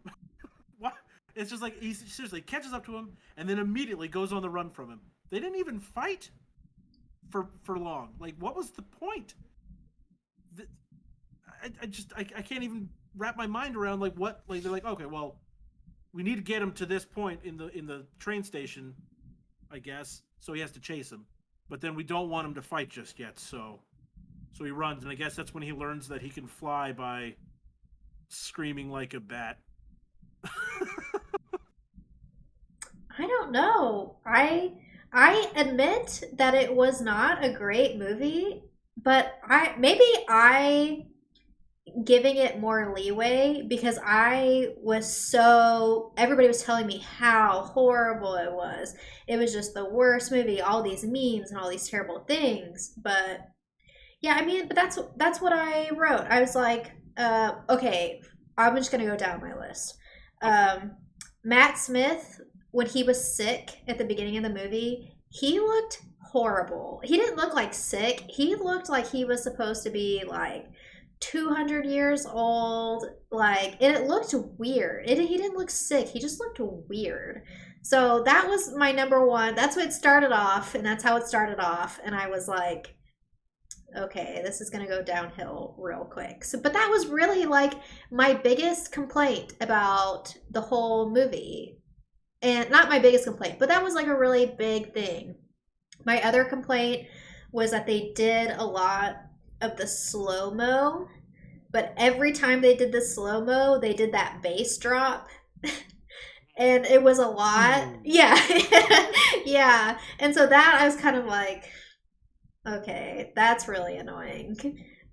B: What? It's just like he seriously catches up to him, and then immediately goes on the run from him. They didn't even fight for long. Like, what was the point? I can't even wrap my mind around like what like they're like. Okay, well, we need to get him to this point in the train station, I guess. So he has to chase him, but then we don't want him to fight just yet. So he runs, and I guess that's when he learns that he can fly by screaming like a bat.
A: I don't know. I admit that it was not a great movie, but I giving it more leeway because I was so everybody was telling me how horrible it was. It was just the worst movie, all these memes and all these terrible things. But yeah, I mean, but that's what I wrote. I was like, okay, I'm just gonna go down my list. Um, Matt Smith, when he was sick at the beginning of the movie, he looked horrible. He didn't look like sick. He looked like he was supposed to be like 200 years old. Like, and it looked weird. He didn't look sick. He just looked weird. So that was my number one. That's what it started off, and that's how it started off. And I was like, okay, this is going to go downhill real quick. So, but that was really like my biggest complaint about the whole movie. And not my biggest complaint, but that was like a really big thing. My other complaint was that they did a lot of the slow mo, but every time they did the slow mo, they did that bass drop. And it was a lot.
B: Ooh.
A: Yeah. Yeah. And so that I was kind of like, okay, that's really annoying.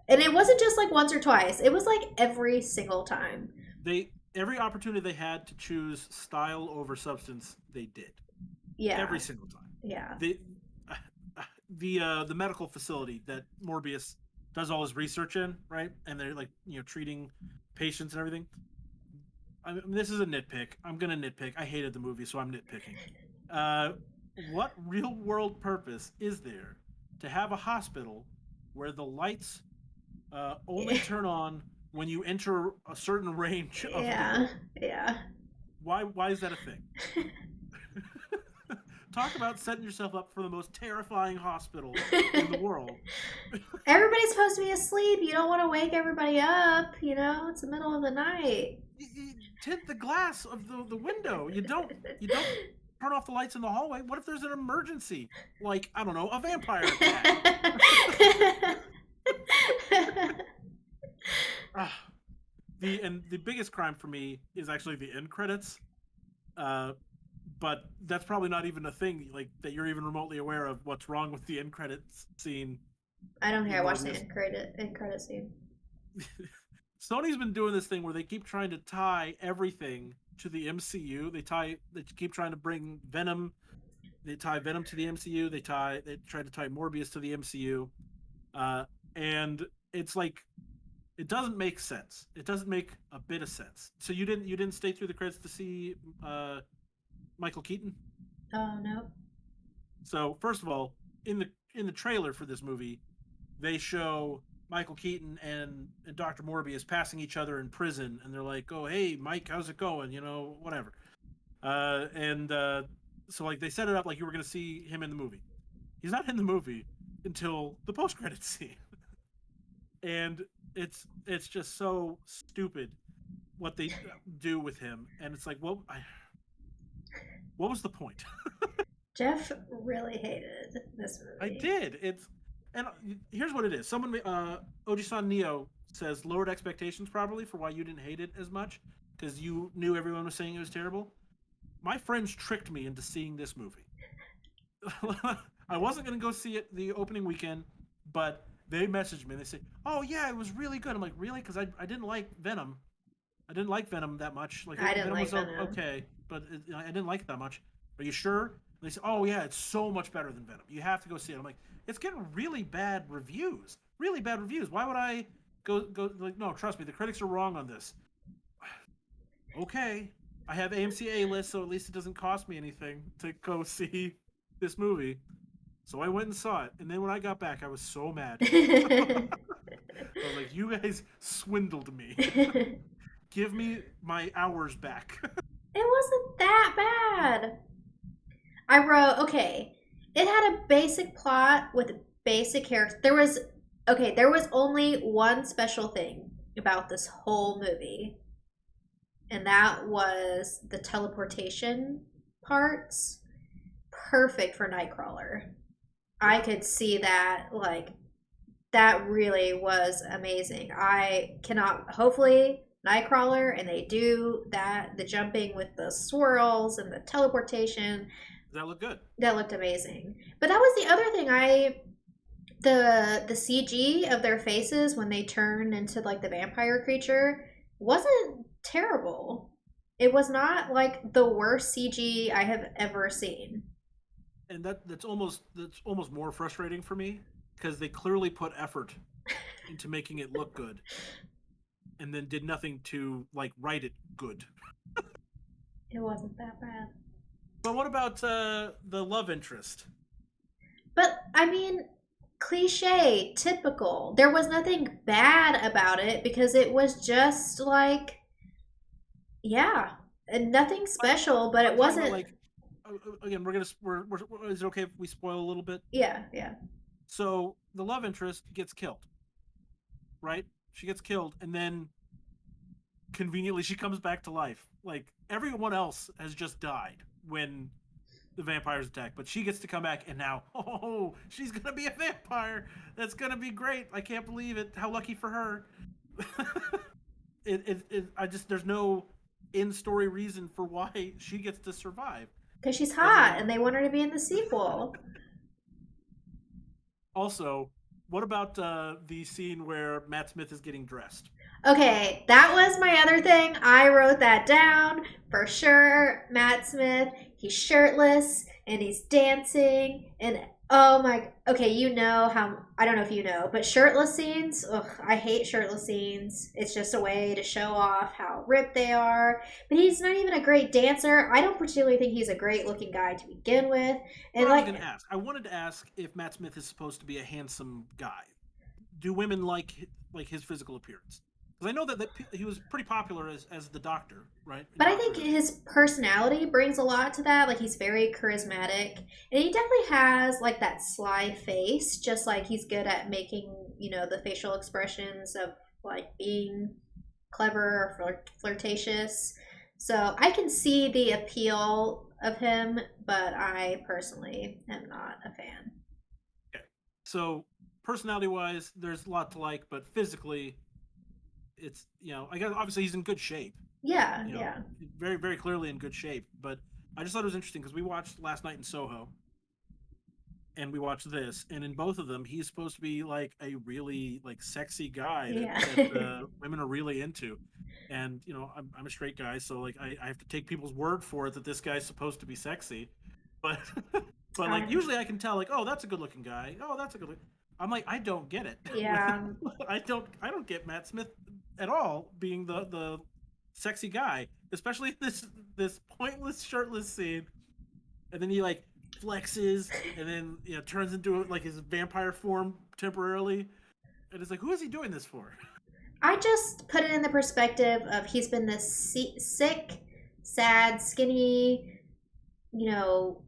A: And it wasn't just like once or twice. It was like every single time.
B: They every opportunity they had to choose style over substance, they did
A: Yeah.
B: every single time.
A: Yeah.
B: The medical facility that Morbius does all his research in, right? And they're like treating patients and everything. I mean, this is a nitpick. I'm gonna nitpick. I hated the movie, so I'm nitpicking. Uh, what real world purpose is there to have a hospital where the lights only turn on when you enter a certain range of the
A: Yeah.
B: room?
A: Yeah.
B: Why is that a thing? Talk about setting yourself up for the most terrifying hospital in the world.
A: Everybody's supposed to be asleep. You don't want to wake everybody up. You know, it's the middle of the night.
B: You tint the glass of the window. You don't turn off the lights in the hallway. What if there's an emergency? Like, I don't know, a vampire attack. The biggest crime for me is actually the end credits. but that's probably not even a thing like that you're even remotely aware of what's wrong with the end credits scene
A: I don't think
B: in
A: I watched the
B: Morbius.
A: end credit scene.
B: Sony's been doing this thing where they keep trying to tie everything to the MCU. They keep trying to bring Venom. They tie Venom to the MCU. They try to tie Morbius to the MCU. Uh, and it's like it doesn't make sense. It doesn't make a bit of sense. So you didn't stay through the credits to see Michael Keaton.
A: Oh no.
B: So first of all, in the trailer for this movie, they show Michael Keaton and Dr. Morbius passing each other in prison, and they're like, "Oh, hey, Mike, how's it going? You know, whatever." And so like they set it up like you were going to see him in the movie. He's not in the movie until the post credits scene, and it's just so stupid what they do with him, and it's like, what was the point?
A: Jeff really hated this
B: I
A: movie.
B: did. It's and here's what it is. Someone Ojisan Neo says lowered expectations probably for why you didn't hate it as much because you knew everyone was saying it was terrible. My friends tricked me into seeing this movie. I wasn't going to go see it the opening weekend, but they messaged me and they say, "Oh yeah, it was really good." I'm like, "Really?" Because I didn't like Venom. I didn't like Venom that much. Like
A: I didn't
B: Venom
A: like
B: was
A: Venom.
B: okay, but I didn't like it that much. Are you sure? And they said, "Oh yeah, it's so much better than Venom. You have to go see it." I'm like, "It's getting really bad reviews. Really bad reviews. Why would I go like no, trust me, the critics are wrong on this." Okay. I have AMC A list, so at least it doesn't cost me anything to go see this movie. So I went and saw it, and then when I got back, I was so mad.
A: It
B: I was like, "You guys swindled me. Give me my hours back."
A: wasn't that bad. I wrote, okay, it had a basic plot with basic characters. There was only one special thing about this whole movie, and that was the teleportation parts. Perfect for Nightcrawler. I
B: Yeah,
A: could see that, like, that really was amazing. I cannot, hopefully, Nightcrawler, and they do that, the jumping with the swirls and the teleportation,
B: that looked good.
A: that looked amazing. But that was the other thing. The CG of their faces when they turn into like the vampire creature wasn't terrible. It was not like the worst CG I have ever seen.
B: And that's almost more frustrating for me because they clearly put effort into making it look good, and then did nothing to like write it good.
A: It wasn't that bad.
B: But what about the love interest?
A: But I mean, cliche, typical. There was nothing bad about it because it was just like, yeah, and nothing special, but it
B: I'm talking about
A: wasn't.
B: like again, is it okay if we spoil a little bit?
A: Yeah, yeah.
B: So the love interest gets killed, right? She gets killed, and then conveniently she comes back to life. Like everyone else has just died when the vampires attack, but she gets to come back, and now, oh, she's gonna be a vampire. That's gonna be great. I can't believe it. How lucky for her. I just there's no in story reason for why she gets to survive,
A: Because she's
B: other
A: hot
B: than
A: and they want her to be in the sequel.
B: also. What about the scene where Matt Smith is getting dressed?
A: Okay, that was my other thing. I wrote that down for sure. Matt Smith, he's shirtless and he's dancing. And oh my, okay, you know how, I don't know if you know, but shirtless scenes, ugh, I hate shirtless scenes. It's just a way to show off how ripped they are. But he's not even a great dancer. I don't particularly think he's a great looking guy to begin with. And
B: What I was
A: like,
B: going to ask, I wanted to ask if Matt Smith is supposed to be a handsome guy. Do women like his physical appearance? Because I know that he was pretty popular as the Doctor, right? In
A: but I
B: Doctor
A: think
B: Who.
A: his personality brings a lot to that. Like he's very charismatic, and he definitely has like that sly face. Just like he's good at making the facial expressions of like being clever or flirtatious. So I can see the appeal of him, but I personally am not a fan.
B: Okay. So personality wise, there's a lot to like, but physically, I guess obviously he's in good shape.
A: Yeah,
B: You know,
A: yeah.
B: very very clearly in good shape. But I just thought it was interesting because we watched Last Night in Soho and we watched this, and in both of them, he's supposed to be like a really like sexy guy that
A: Yeah.
B: women are really into. And you know, I'm a straight guy, so like I have to take people's word for it that this guy's supposed to be sexy. But but like
A: um,
B: usually I can tell like, oh, that's a good looking guy. Oh, that's a good. I'm like, I don't get it.
A: yeah.
B: I don't get Matt Smith at all being the sexy guy, especially this pointless shirtless scene, and then he like flexes and then turns into like his vampire form temporarily, and it's like, who is he doing this for?
A: I just put it in the perspective of he's been this sick, sad, skinny, you know,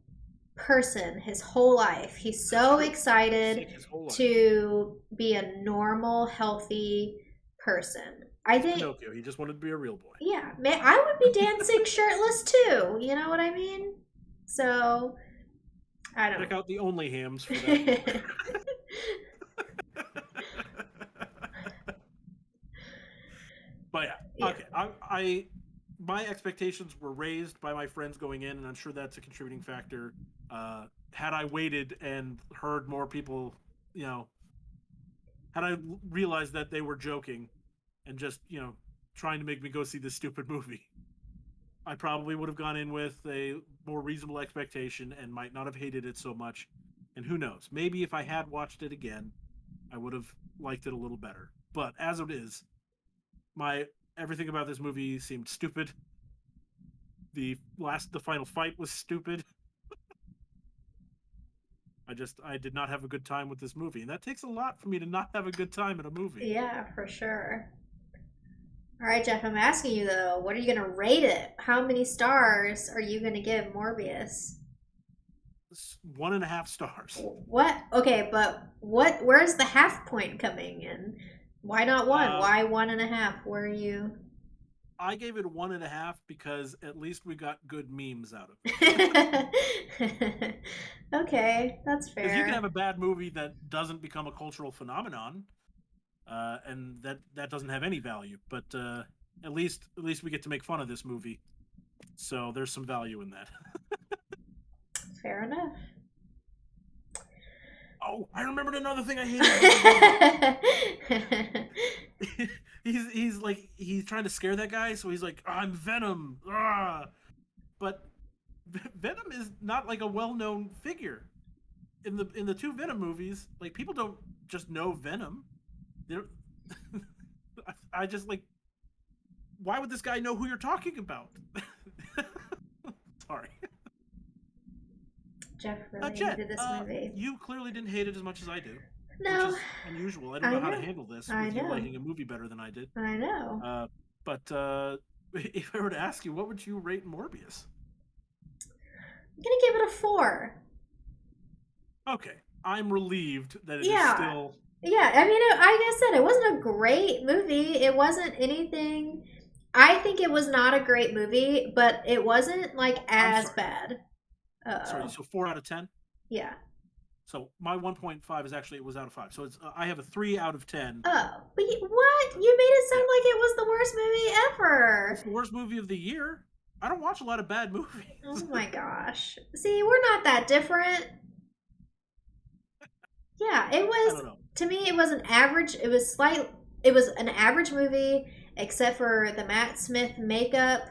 A: person his whole life. He's
B: That's
A: so
B: true.
A: excited
B: Sick his whole life.
A: to be a normal, healthy person. I
B: He's
A: think,
B: Pinocchio. He just wanted to be a real boy.
A: yeah, man, I would be dancing shirtless too. You know what I mean? So, I don't
B: Check out the Only Hams for that.
A: know.
B: But yeah,
A: Yeah.
B: okay. I my expectations were raised by my friends going in, and I'm sure that's a contributing factor. Had I waited and heard more people, you know, had I realized that they were joking and just trying to make me go see this stupid movie, I probably would have gone in with a more reasonable expectation and might not have hated it so much. And who knows? Maybe if I had watched it again, I would have liked it a little better. But as it is, my everything about this movie seemed stupid. The final fight was stupid. I did not have a good time with this movie, and that takes a lot for me to not have a good time in a movie.
A: Yeah, for sure. All right, Jeff, I'm asking you though, what are you going to rate it? How many stars are you going to give Morbius?
B: It's 1.5 stars.
A: What? Okay, but where's the half point coming in? Why not one?
B: Uh,
A: Why 1.5? Where are you?
B: I gave it 1.5 because at least we got good memes out of it.
A: Okay, that's
B: Because you can have
A: fair.
B: a bad movie that doesn't become a cultural phenomenon, and that doesn't have any value. But at least we get to make fun of this movie, so there's some value in that.
A: Fair enough.
B: Oh, I remembered another thing I hated about this movie. He's trying to scare that guy, so he's like, "I'm Venom," but Venom is not like a well-known figure in the two Venom movies. Like people don't just know Venom. They're I just like, why would this guy know who you're talking about? Sorry.
A: Jeff really
B: Jet,
A: hated this movie.
B: you clearly didn't hate it as much as I do, which
A: No,
B: is unusual. I don't
A: I
B: know how to
A: know.
B: handle this
A: I
B: with you
A: know.
B: liking a movie better than I did.
A: I know.
B: But if I were to ask you, what would you rate Morbius?
A: I'm gonna give it a 4.
B: Okay, I'm relieved that it is
A: Yeah,
B: still
A: yeah. I mean, like I said, it wasn't a great movie. It wasn't anything. I think it was not a great movie, but it wasn't like
B: I'm
A: as
B: sorry.
A: bad.
B: Sorry,
A: Oh,
B: so 4 out of 10.
A: yeah.
B: So my 1.5 is actually, it was out of 5. So it's I have a 3 out of 10.
A: Oh, but what? You made it
B: Yeah,
A: sound like it was the worst movie
B: it's
A: ever.
B: the worst movie of the year. I don't watch a lot of bad
A: Oh
B: movies.
A: my gosh. See, we're not that different. Yeah, it
B: I
A: was.
B: don't know.
A: To me, it was an average. It was slight. It was an average movie, except for the Matt Smith makeup.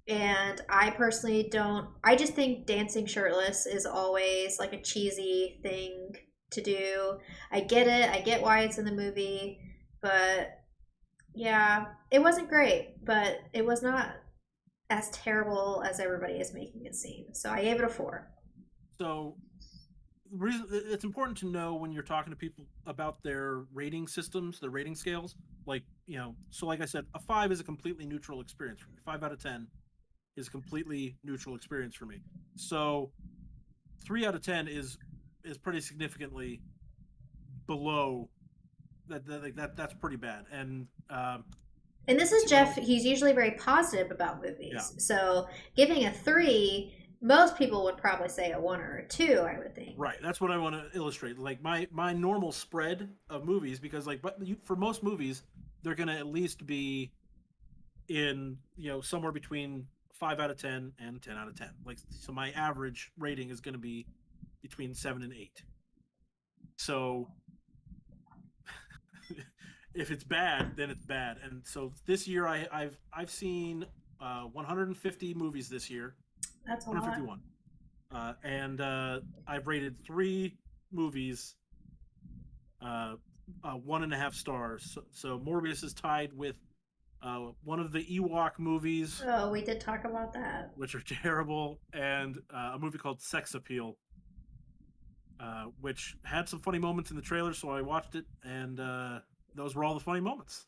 A: And I personally don't. I just think dancing shirtless is always like a cheesy thing to do. I get it. I get why it's in the movie, but yeah, it wasn't great. But it was not as terrible as everybody is making it seem. So I gave it a 4.
B: So the reason it's important to know when you're talking to people about their rating systems, their rating scales, like so like I said, a 5 is a completely neutral experience for me. 5 out of 10 is a completely neutral experience for me. So 3 out of 10 is pretty significantly below that's pretty bad. And
A: And this
B: let's
A: is
B: see what
A: Jeff.
B: else.
A: He's usually very positive about
B: Yeah,
A: movies. So giving a 3, most people would probably say a 1 or a 2, I would think.
B: right. That's what I want to illustrate. Like my normal spread of movies, because like for most movies, they're gonna at least be in somewhere between 5 out of 10 and 10 out of 10. Like, so my average rating is going to be between 7 and 8. So if it's bad, then it's bad. And so this year I've seen 150 movies this year,
A: That's a lot.
B: 151, and I've rated 3 movies 1.5 stars. So Morbius is tied with one of the Ewok movies,
A: Oh, we did talk about that.
B: which are terrible, and a movie called Sex Appeal, which had some funny moments in the trailer, so I watched it, and those were all the funny moments.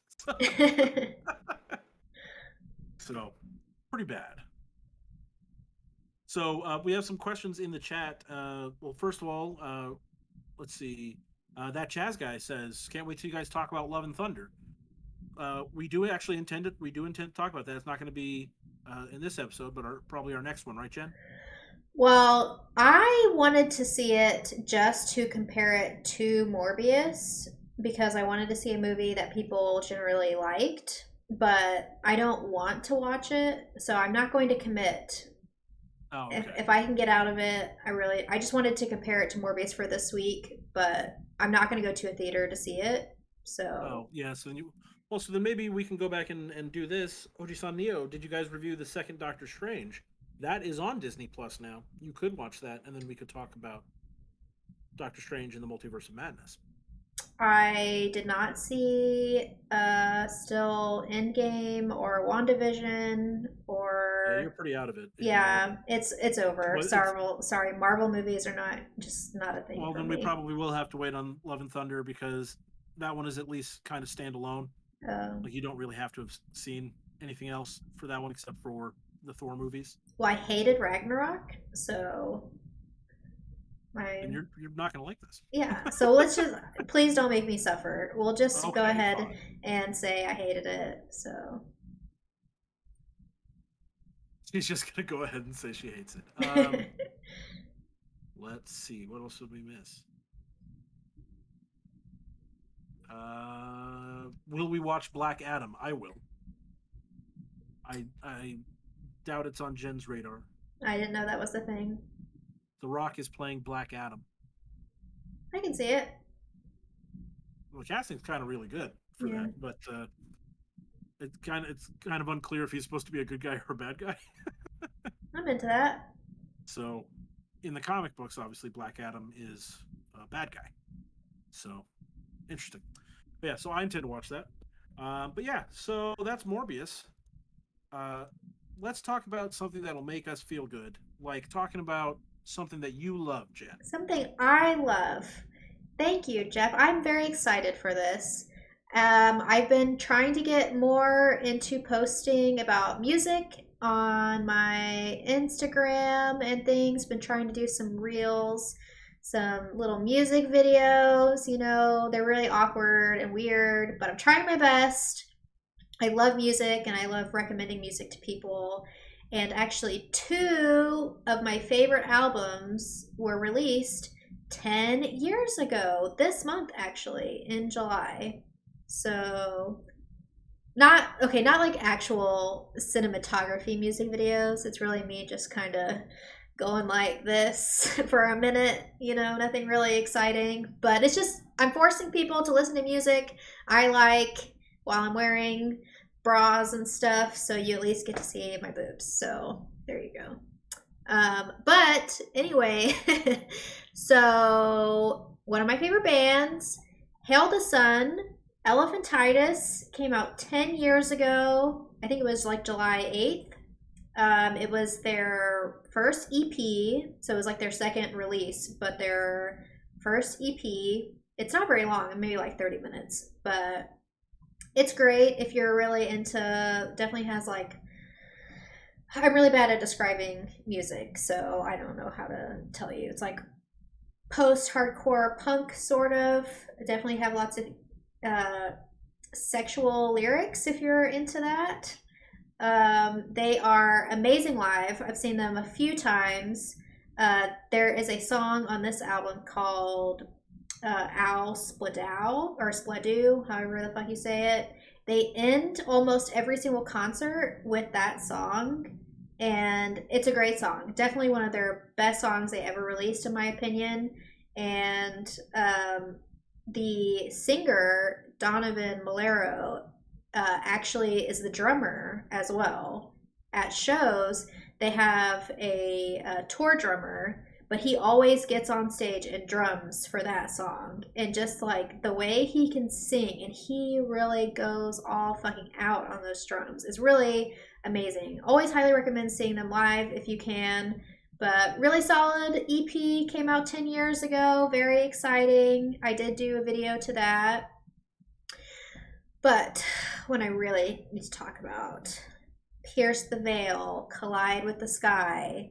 B: So, pretty bad. So, we have some questions in the chat. Well, first of all, let's see. That Chaz guy says, "Can't wait till you guys talk about Love and Thunder." We do actually intend it. We do intend to talk about that. It's not going to be in this episode, but probably our next one, right, Jen?
A: Well, I wanted to see it just to compare it to Morbius because I wanted to see a movie that people generally liked, but I don't want to watch it, so I'm not going to commit.
B: Oh, okay.
A: If I can get out of it, I just wanted to compare it to Morbius for this week, but I'm not going to go to a theater to see it. So.
B: Oh, yeah. So then maybe we can go back and do this. Oji-san Neo, did you guys review the second Doctor Strange? That is on Disney Plus now. You could watch that, and then we could talk about Doctor Strange and the Multiverse of Madness.
A: I did not see still Endgame or WandaVision or
B: Yeah, you're pretty out of it.
A: yeah, it's over.
B: Well,
A: sorry, Marvel movies are not a thing
B: well,
A: for
B: then
A: me.
B: we probably will have to wait on Love and Thunder because that one is at least kind of standalone. Like you don't really have to have seen anything else for that one except for the Thor movies.
A: Well, I hated Ragnarok, so
B: and you're not going to like this.
A: Yeah, so let's just please don't make me suffer. We'll just
B: Okay,
A: go ahead
B: fine.
A: and say I hated it. So
B: she's just going to go ahead and say she hates it. Let's see, what else did we miss? Will we watch Black Adam? I will. I doubt it's on Jen's radar.
A: I didn't know that was the thing.
B: The Rock is playing Black Adam.
A: I can see it.
B: Well, the casting's kind of really good for that, but it's kind of unclear if he's supposed to be a good guy or a bad guy.
A: I'm into that.
B: So, in the comic books, obviously Black Adam is a bad guy. So, interesting. But yeah, so I intend to watch that. But yeah, so that's Morbius. Let's talk about something that'll make us feel good, like talking about something that you love, Jen.
A: Something I love. Thank you, Jeff. I'm very excited for this. I've been trying to get more into posting about music on my Instagram and things. Been trying to do some reels, some little music videos. You know, they're really awkward and weird, but I'm trying my best. I love music and I love recommending music to people. And actually, 2 of my favorite albums were released 10 years ago, this month actually, in July. So, not like actual cinematography music videos. It's really me just kind of going like this for a minute, you know, nothing really exciting. But it's just, I'm forcing people to listen to music I like while I'm wearing bras and stuff, so you at least get to see my boobs. So there you go. But anyway, so one of my favorite bands, Hail the Sun, Elephantitis, came out 10 years ago. I think it was like July 8th. It was their first EP, so it was like their second release, but their first EP. It's not very long, maybe like 30 minutes, but it's great if you're really into, definitely has like, I'm really bad at describing music, so I don't know how to tell you. It's like post-hardcore punk, sort of. Definitely have lots of sexual lyrics if you're into that. They are amazing live. I've seen them a few times. There is a song on this album called Owl Spladow or Spladoo, however the fuck you say it. They end almost every single concert with that song, and it's a great song. Definitely one of their best songs they ever released, in my opinion. And the singer Donovan Malero actually is the drummer as well. At shows, they have a tour drummer, but he always gets on stage and drums for that song. And just like the way he can sing, and he really goes all fucking out on those drums, is really amazing. Always highly recommend seeing them live if you can. But really solid EP, came out 10 years ago. Very exciting. I did do a video to that. But when I really need to talk about Pierce the Veil, Collide with the Sky,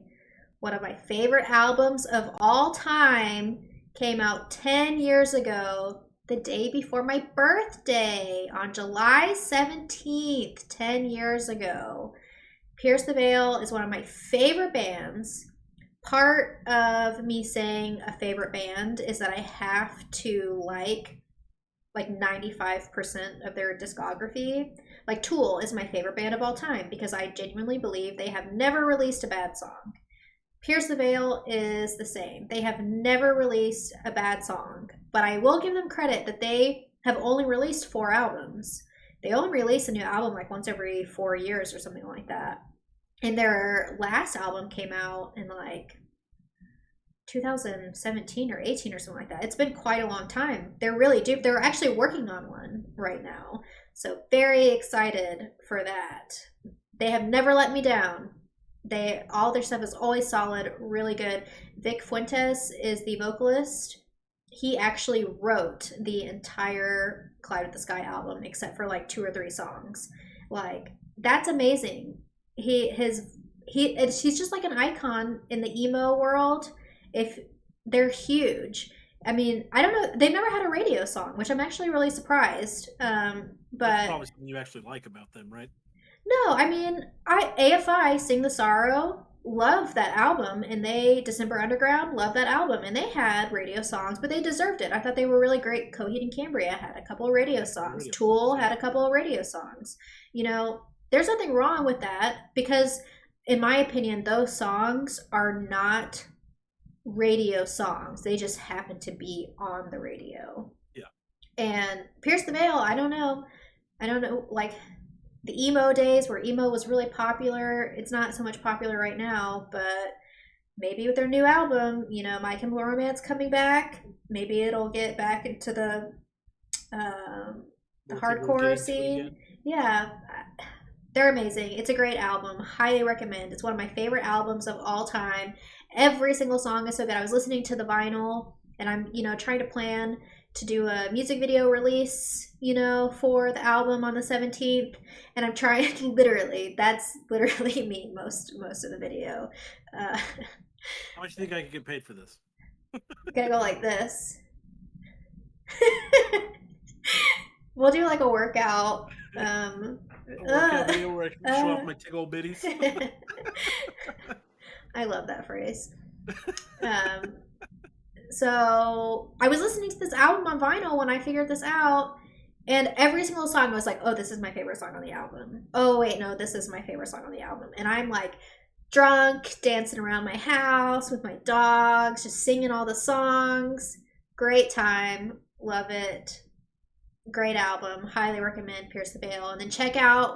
A: one of my favorite albums of all time, came out 10 years ago, the day before my birthday, on July 17th, 10 years ago. Pierce the Veil is one of my favorite bands. Part of me saying a favorite band is that I have to like 95% of their discography. Like Tool is my favorite band of all time because I genuinely believe they have never released a bad song. Pierce the Veil is the same. They have never released a bad song, but I will give them credit that they have only released 4 albums. They only release a new album like once every 4 years or something like that. And their last album came out in like 2017 or 18 or something like that. It's been quite a long time. They're actually working on one right now. So very excited for that. They have never let me down. All their stuff is always solid, really good. Vic Fuentes is the vocalist. He actually wrote the entire Cloud with the Sky album except for like 2 or 3 songs. Like, that's amazing. He's just like an icon in the emo world. If they're huge. I mean, I don't know. They've never had a radio song, which I'm actually really surprised. But
B: that's probably something you actually like about them, right?
A: No, I mean, AFI Sing the Sorrow, love that album, and December Underground, love that album, and they had radio songs, but they deserved it. I thought they were really great. Coheed and Cambria had a couple of radio songs. Tool had a couple of radio songs. You know, there's nothing wrong with that because, in my opinion, those songs are not radio songs. They just happen to be on the radio.
B: Yeah.
A: And Pierce the Veil, I don't know, like the emo days where emo was really popular. It's not so much popular right now, but maybe with their new album, you know, My Chemical Romance coming back, maybe it'll get back into the hardcore scene. Yeah. They're amazing. It's a great album. Highly recommend. It's one of my favorite albums of all time. Every single song is so good. I was listening to the vinyl, and I'm, trying to plan to do a music video release, for the album on the 17th. And I'm trying that's literally me most of the video.
B: How much do you think I could get paid for this?
A: Gonna go like this. We'll do like a workout.
B: Video where I can show off my tickle bitties.
A: I love that phrase. So I was listening to this album on vinyl when I figured this out, and every single song was like, oh, this is my favorite song on the album. Oh, wait, no, this is my favorite song on the album. And I'm like drunk, dancing around my house with my dogs, just singing all the songs. Great time. Love it. Great album. Highly recommend Pierce the Veil. And then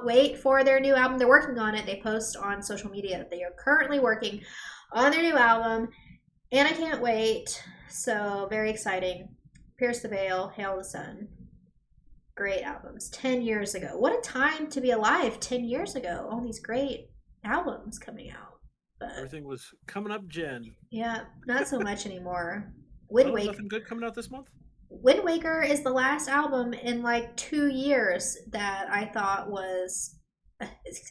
A: wait for their new album. They're working on it. They post on social media that they are currently working on their new album. And I can't wait. So very exciting. Pierce the Veil, Hail the Sun. Great albums. 10 years ago. What a time to be alive 10 years ago. All these great albums coming out. But
B: everything was coming up, Jen.
A: Yeah, not so much anymore. Wind Waker.
B: Nothing good coming out this month?
A: Wind Waker is the last album in like 2 years that I thought was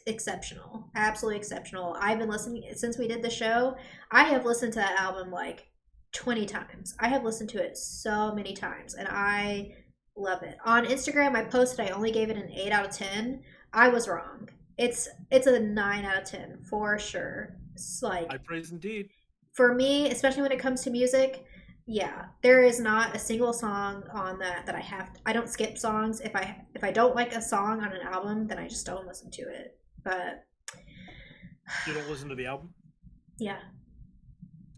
A: exceptional. Absolutely exceptional. I've been listening since we did the show. I have listened to that album like 20 times. I have listened to it so many times, and I love it. On Instagram, I posted I only gave it an 8 out of 10. I was wrong. It's a 9 out of 10 for sure. It's like,
B: I praise indeed.
A: For me, especially when it comes to music, yeah, there is not a single song on that I have. I don't skip songs. If I don't like a song on an album, then I just don't listen to it. But
B: You don't listen to the album?
A: Yeah,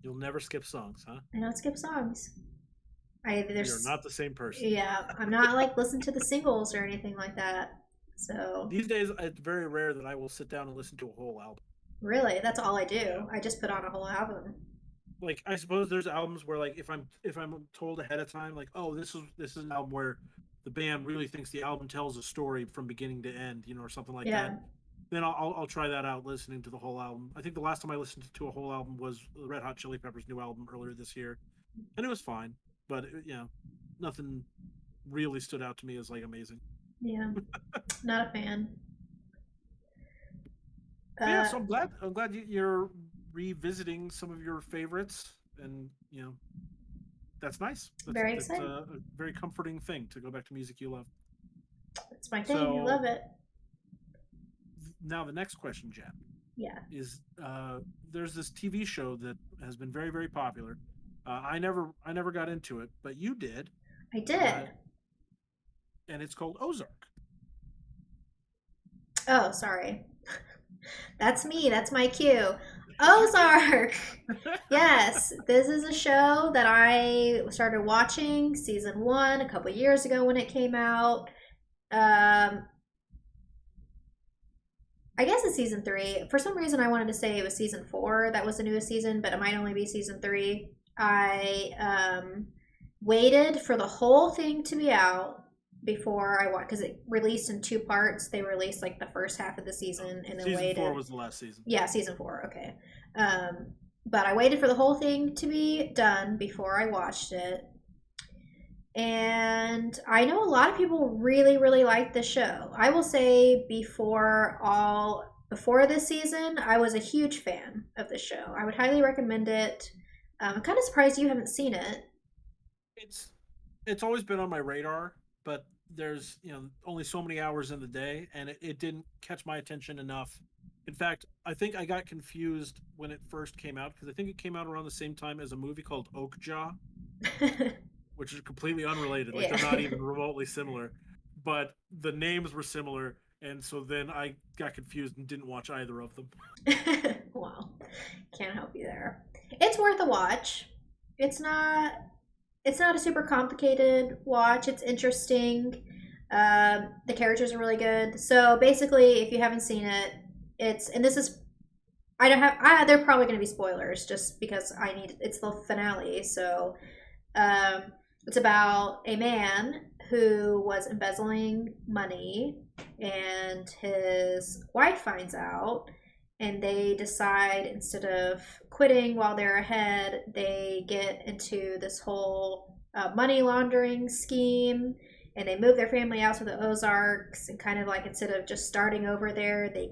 B: You'll never skip songs, huh?
A: I don't skip songs. I
B: We are
A: there's
B: not the same person.
A: Yeah, I'm not like listen to the singles or anything like that. So
B: These days, it's very rare that I will sit down and listen to a whole album.
A: really, that's all I
B: Yeah.
A: do. I just put on a whole album.
B: Like I suppose there's albums where like if I'm told ahead of time like oh this is an album where the band really thinks the album tells a story from beginning to end, or something like that,
A: Yeah,
B: then I'll try that out listening to the whole album. I think the last time I listened to a whole album was the Red Hot Chili Peppers new album earlier this year, and it was fine, but nothing really stood out to me as like amazing.
A: yeah, not a fan.
B: But yeah,
A: Uh,
B: so I'm glad you're revisiting some of your favorites, and that's nice.
A: Very
B: That's
A: exciting.
B: a very comforting thing to go back to music you love.
A: It's my thing. I
B: So
A: love it.
B: now the next question, Jen,
A: Yeah,
B: is there's this TV show that has been very very popular. I never got into it, but you did,
A: I did.
B: uh, and it's called Ozark.
A: Oh, sorry. That's me. That's my cue. Ozark. Yes, this is a show that I started watching season one a couple years ago when it came out. Um, I guess it's season three. For some reason, I wanted to say it was season four. That was the newest season, but it might only be season three. I waited for the whole thing to be out before I watched because it released in two parts. They released like the first half of the season and then
B: Season four
A: waited.
B: was the last season.
A: Yeah, season four. Okay. But I waited for the whole thing to be done before I watched it. And I know a lot of people really, really like the show. I will say before this season, I was a huge fan of the show. I would highly recommend it. I'm kind of surprised you haven't seen it.
B: It's it's always been on my radar, but there's only so many hours in the day, and it didn't catch my attention enough. In fact, I think I got confused when it first came out because I think it came out around the same time as a movie called Oakjaw, which is completely unrelated. Like they're
A: Yeah.
B: not even remotely similar, but the names were similar, and so then I got confused and didn't watch either of them.
A: Well, can't help you there. It's worth a watch. It's not it's not a super complicated watch. It's interesting. The characters are really good. So basically, if you haven't seen it, it's and this is I don't have. They're probably going to be spoilers just because I need. It's the finale, so um, it's about a man who was embezzling money, and his wife finds out, and they decide instead of quitting while they're ahead, they get into this whole money laundering scheme. And they move their family out to the Ozarks, and kind of like instead of just starting over there, they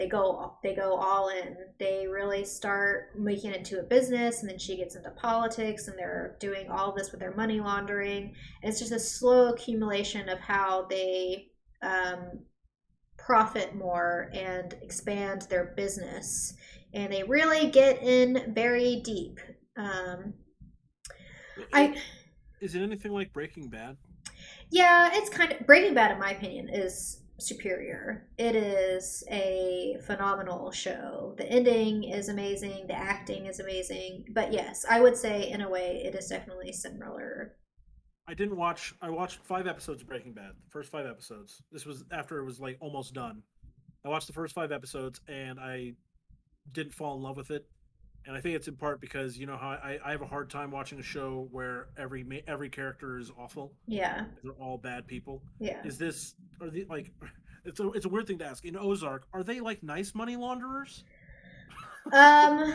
A: go all in. They really start making it into a business, and then she gets into politics, and they're doing all this with their money laundering. And it's just a slow accumulation of how they profit more and expand their business, and they really get in very deep.
B: It,
A: I
B: is it anything like Breaking Bad?
A: Yeah, it's kind of Breaking Bad in my opinion is superior. It is a phenomenal show. The ending is amazing, the acting is amazing. But yes, I would say in a way it is definitely similar.
B: I didn't watch. I watched 5 episodes of Breaking Bad. The first 5 episodes. This was after it was like almost done. I watched the first 5 episodes and I didn't fall in love with it. And I think it's in part because you know how I have a hard time watching a show where every character is awful.
A: Yeah.
B: They're all bad people.
A: Yeah.
B: Is this are the like? It's a weird thing to ask. In Ozark, are they like nice money launderers?
A: Um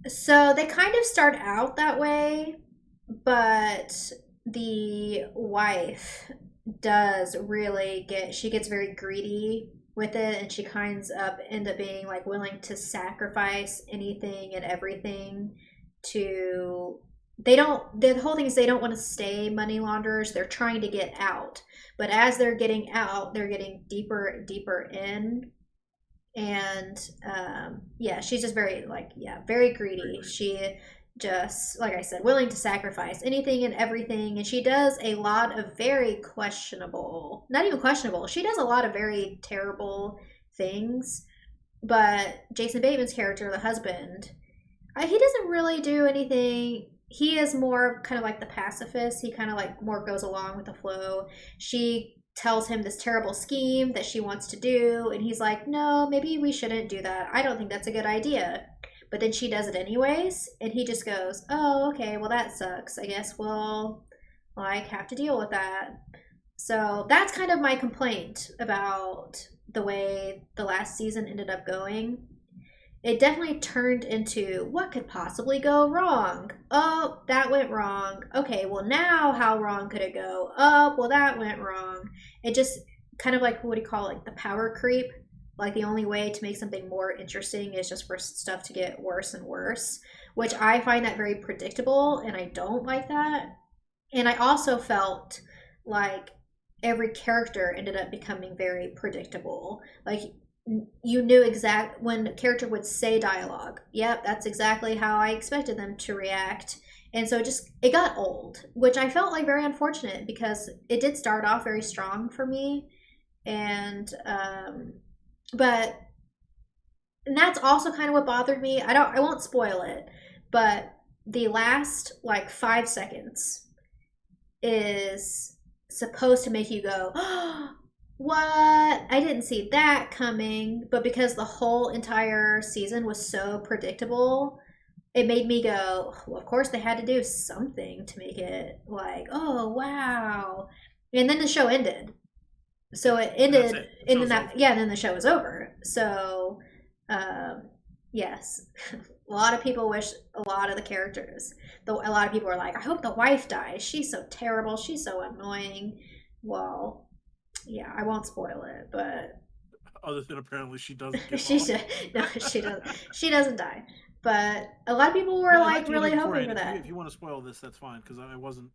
A: so they kind of start out that way, but the wife does really she gets very greedy with it, and she kinds up end up being like willing to sacrifice anything and everything to they don't the whole thing is they don't want to stay money launderers. They're trying to get out, but as they're getting out they're getting deeper and deeper in. And yeah, she's just very like yeah, very greedy. She just like I said, willing to sacrifice anything and everything, and she does a lot of very questionable, not even questionable, she does a lot of very terrible things. But Jason Bateman's character, the husband, he doesn't really do anything. He is more kind of like the pacifist. He kind of like more goes along with the flow. She tells him this terrible scheme that she wants to do, and he's like, no, maybe we shouldn't do that. I don't think that's a good idea. But then she does it anyways, and he just goes, oh, okay, well, that sucks. I guess we'll like have to deal with that. So that's kind of my complaint about the way the last season ended up going. It definitely turned into what could possibly go wrong. Oh, that went wrong. Okay, well, now how wrong could it go? Oh, well, that went wrong. It just kind of like, what do you call it? Like the power creep. Like the only way to make something more interesting is just for stuff to get worse and worse, which I find that very predictable and I don't like that. And I also felt like every character ended up becoming very predictable. Like you knew exact when a character would say dialogue. Yep, that's exactly how I expected them to react. And so it got old, which I felt like very unfortunate because it did start off very strong for me. And but and that's also kind of what bothered me. I won't spoil it, but the last like 5 seconds is supposed to make you go, oh, what? I didn't see that coming. But because the whole entire season was so predictable, it made me go, well, of course they had to do something to make it like, oh, wow. And then the show ended. So it ended,
B: It.
A: and then yeah, and then the show was over. So, um, yes, a lot of people wish a lot of the characters. Though a lot of people are like, I hope the wife dies. She's so terrible. She's so annoying. Well, yeah, I won't spoil it, but
B: Other than apparently she doesn't get
A: she
B: off.
A: should, no, she doesn't. She doesn't die. But a lot of people were
B: Well,
A: like really hoping for that.
B: If you want to spoil this, that's fine because I wasn't.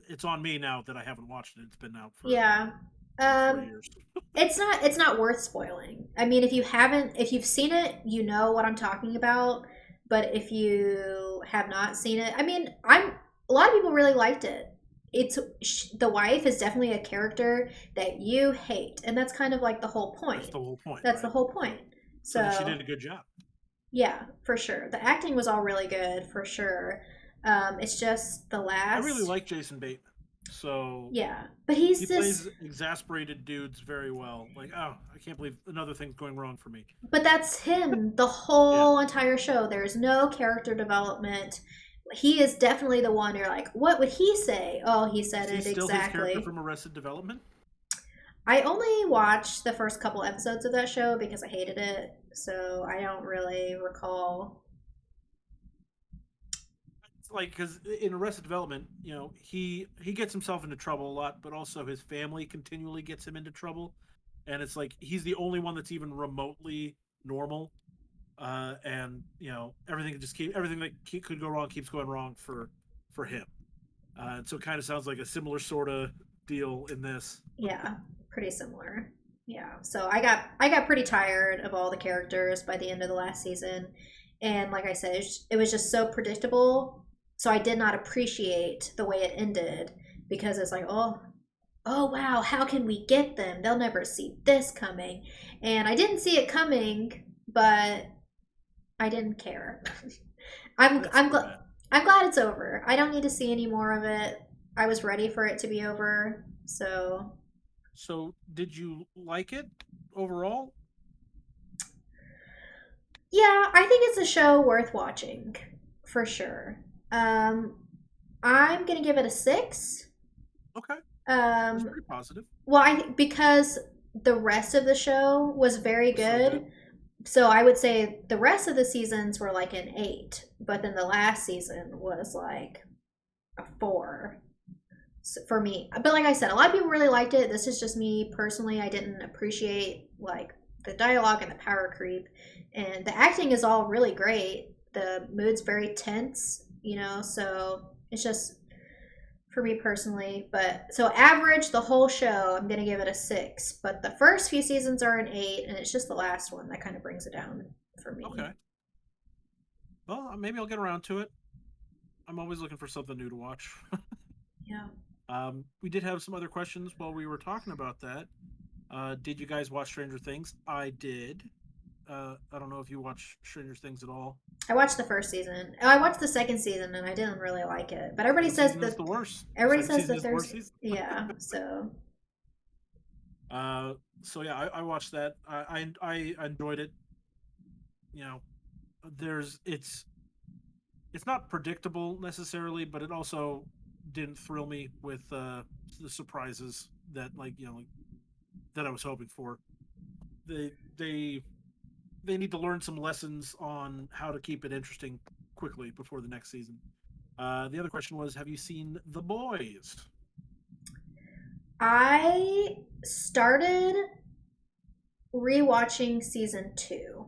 B: It's on me now that I haven't watched it. It's been out for
A: Yeah.
B: 4 years.
A: It's not worth spoiling. I mean, if you've seen it, you know what I'm talking about. But if you have not seen it, I mean, a lot of people really liked it. The wife is definitely a character that you hate, and that's kind of like the whole point.
B: That's the whole point.
A: That's
B: right?
A: the whole point.
B: So she
A: So
B: did a good job.
A: yeah, for sure. The acting was all really good, for sure. It's just the
B: I really
A: last.
B: like Jason Bateman. So
A: Yeah, but
B: he
A: he's this.
B: plays exasperated dudes very well. Like, oh, I can't believe another thing's going wrong for me.
A: But that's him the
B: Yeah.
A: whole entire show. There's no character development. He is definitely the one you're like, what would he say? Oh, he said
B: Is he
A: it
B: still his character
A: exactly.
B: from Arrested Development?
A: I only watched the first couple episodes of that show because I hated it, so I don't really recall.
B: It's like because in Arrested Development, he gets himself into trouble a lot, but also his family continually gets him into trouble, and it's like he's the only one that's even remotely normal. And everything that could go wrong keeps going wrong for him. And so it kind of sounds like a similar sort of deal in this.
A: Yeah, pretty similar. Yeah, so I got pretty tired of all the characters by the end of the last season, and like I said, it was just so predictable. So I did not appreciate the way it ended because it's like, oh wow, how can we get them? They'll never see this coming, and I didn't see it coming, but I didn't care. I'm
B: That's
A: I'm
B: too
A: glad
B: bad.
A: I'm glad it's over. I don't need to see any more of it. I was ready for it to be over, so
B: So, did you like it overall?
A: yeah, I think it's a show worth watching for sure. Um, I'm gonna give it a 6.
B: Okay, that's
A: Um,
B: pretty positive.
A: well, because the rest of the show was very
B: Was so good.
A: good, so I would say the rest of the seasons were like an 8, but then the last season was like a 4 for me. But like I said, a lot of people really liked it. This is just me personally. I didn't appreciate like the dialogue and the power creep, and the acting is all really great. The mood's very tense, so it's just for me personally. But so average the whole show, I'm gonna give it a 6. But the first few seasons are an 8, and it's just the last one that kind of brings it down for me.
B: Okay. Well, maybe I'll get around to it. I'm always looking for something new to watch.
A: Yeah.
B: We did have some other questions while we were talking about that. Did you guys watch Stranger Things? I did. I don't know if you watch Stranger Things at all.
A: I watched the first season. I watched the second season and I didn't really like it. But everybody
B: Second
A: says
B: season is
A: that
B: the worst.
A: everybody
B: Second
A: says
B: season
A: the
B: is the
A: third
B: worst season.
A: yeah, so
B: Uh, so yeah, I watched that. I enjoyed it. You know, there's it's not predictable necessarily, but it also didn't thrill me with the surprises that like that I was hoping for. They they they need to learn some lessons on how to keep it interesting quickly before the next season. The other question was, have you seen The Boys?
A: I started rewatching season 2.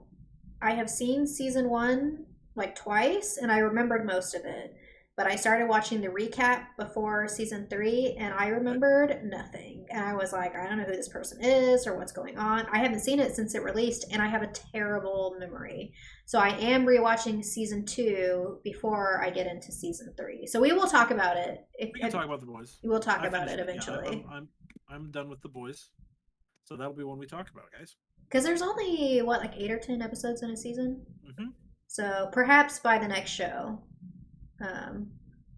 A: I have seen season 1 like twice and I remembered most of it. But I started watching the recap before season 3 and I
B: Okay.
A: remembered nothing. And I was like, I don't know who this person is or what's going on. I haven't seen it since it released and I have a terrible memory. So I am rewatching season 2 before I get into season 3. So we will talk about it.
B: We can talk about The Boys.
A: We'll talk
B: I
A: about
B: finished
A: it
B: it. Yeah,
A: eventually.
B: I'm done with The Boys, so that'll be one we talk about, guys.
A: Because there's only, what, like 8 or 10 episodes in a season?
B: Hmm.
A: So perhaps by the next show, um,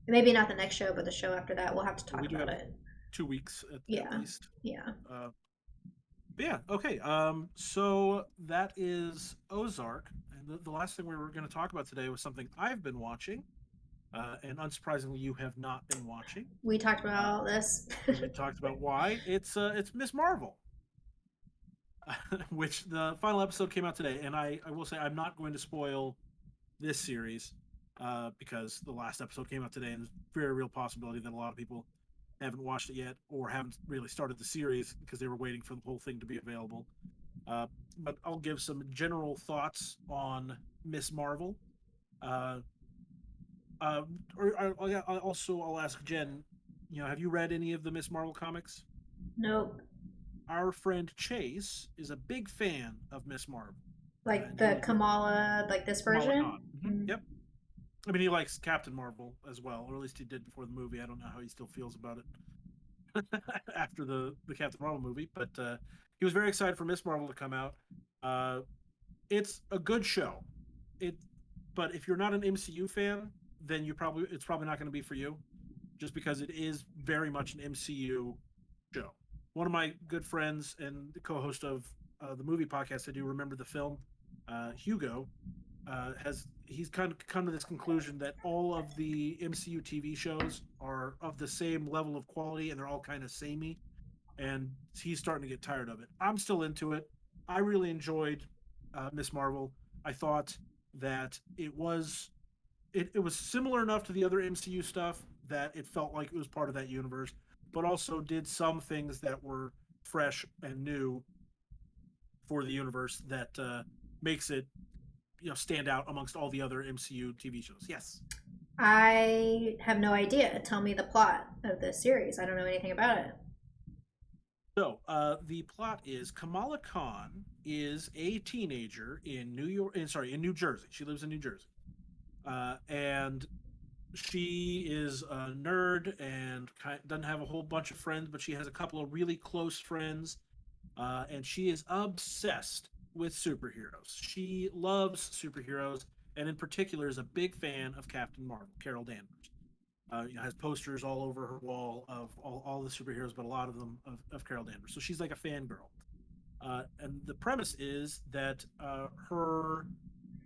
A: maybe not the next show, but the show after that, we'll have to
B: We
A: talk
B: do
A: about
B: have
A: it.
B: 2 weeks at
A: Yeah,
B: least.
A: yeah.
B: Uh, but yeah, okay. So that is Ozark, and the last thing we were going to talk about today was something I've been watching, and unsurprisingly, you have not been watching.
A: We talked
B: Uh,
A: about all this.
B: we talked about why it's Miss Marvel, which the final episode came out today, and I will say I'm not going to spoil this series because the last episode came out today, and there's a very real possibility that a lot of people haven't watched it yet or haven't really started the series because they were waiting for the whole thing to be available. Uh, but I'll give some general thoughts on Miss Marvel. Uh, uh, yeah, also I'll ask Jen. Have you read any of the Miss Marvel comics?
A: Nope.
B: Our friend Chase is a big fan of Miss Marvel,
A: Like
B: and he
A: the
B: was
A: Kamala, like this
B: Kamala Khan.
A: version? Mm.
B: Yep. I mean, he likes Captain Marvel as well, or at least he did before the movie. I don't know how he still feels about it after the Captain Marvel movie, but he was very excited for Miss Marvel to come out. Uh, it's a good show. It, but if you're not an MCU fan, then it's probably not going to be for you, just because it is very much an MCU show. One of my good friends and the co-host of the movie podcast I do, Remember the Film, Hugo, has he's kind of come to this conclusion that all of the MCU TV shows are of the same level of quality and they're all kind of samey, and he's starting to get tired of it. I'm still into it. I really enjoyed Miss Marvel. I thought that it was similar enough to the other MCU stuff that it felt like it was part of that universe, but also did some things that were fresh and new for the universe that makes it stand out amongst all the other MCU TV shows. Yes.
A: I have no idea. Tell me the plot of this series. I don't know anything about it.
B: So the plot is Kamala Khan is a teenager in New York. Sorry, in New Jersey. She lives in New Jersey, and she is a nerd and doesn't have a whole bunch of friends, but she has a couple of really close friends, and she is obsessed with superheroes. She loves superheroes, and in particular is a big fan of Captain Marvel, Carol Danvers. Has posters all over her wall of all the superheroes, but a lot of them of Carol Danvers. So she's like a fangirl. And the premise is that her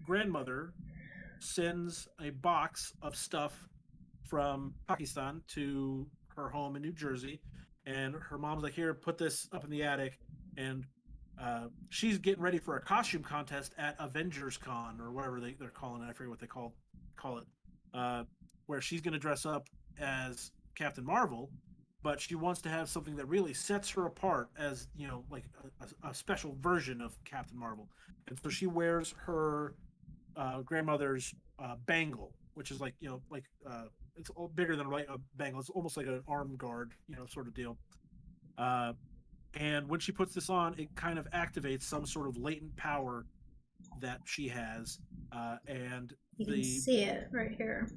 B: grandmother sends a box of stuff from Pakistan to her home in New Jersey, and her mom's like, "Here, put this up in the attic," and she's getting ready for a costume contest at Avengers Con or whatever they're calling it. I forget what they call it. Uh, where she's going to dress up as Captain Marvel, but she wants to have something that really sets her apart as like a special version of Captain Marvel, and so she wears her grandmother's bangle, which is like it's bigger than a bangle. It's almost like an arm guard, sort of deal. Uh, and when she puts this on, it kind of activates some sort of latent power that she has. And
A: You can
B: the
A: see it right here.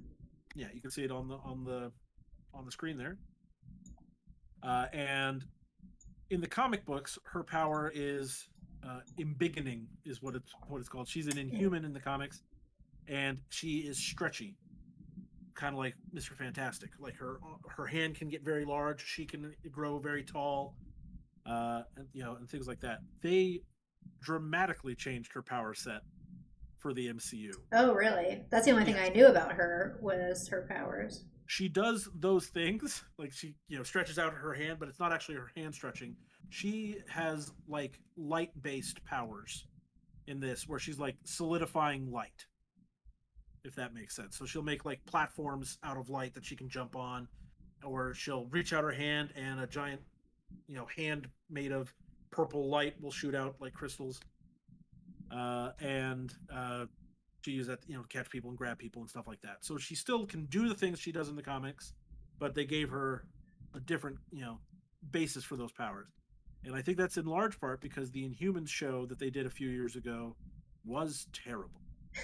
B: Yeah, you can see it on the screen there. And in the comic books, her power is embiggening is what it's called. She's an Inhuman in the comics, and she is stretchy, kind of like Mr. Fantastic. Like her hand can get very large. She can grow very tall, and things like that. They dramatically changed her power set for the MCU.
A: Oh, really? That's the only thing I
B: Yes,
A: knew about her was her powers.
B: she does those things. Like she, stretches out her hand, but it's not actually her hand stretching. She has like light based powers in this, where she's like solidifying light, if that makes sense. So she'll make like platforms out of light that she can jump on, or she'll reach out her hand and a giant, hand made of purple light will shoot out like crystals. And She uses that, to catch people and grab people and stuff like that. So she still can do the things she does in the comics, but they gave her a different, basis for those powers. And I think that's in large part because the Inhumans show that they did a few years ago was terrible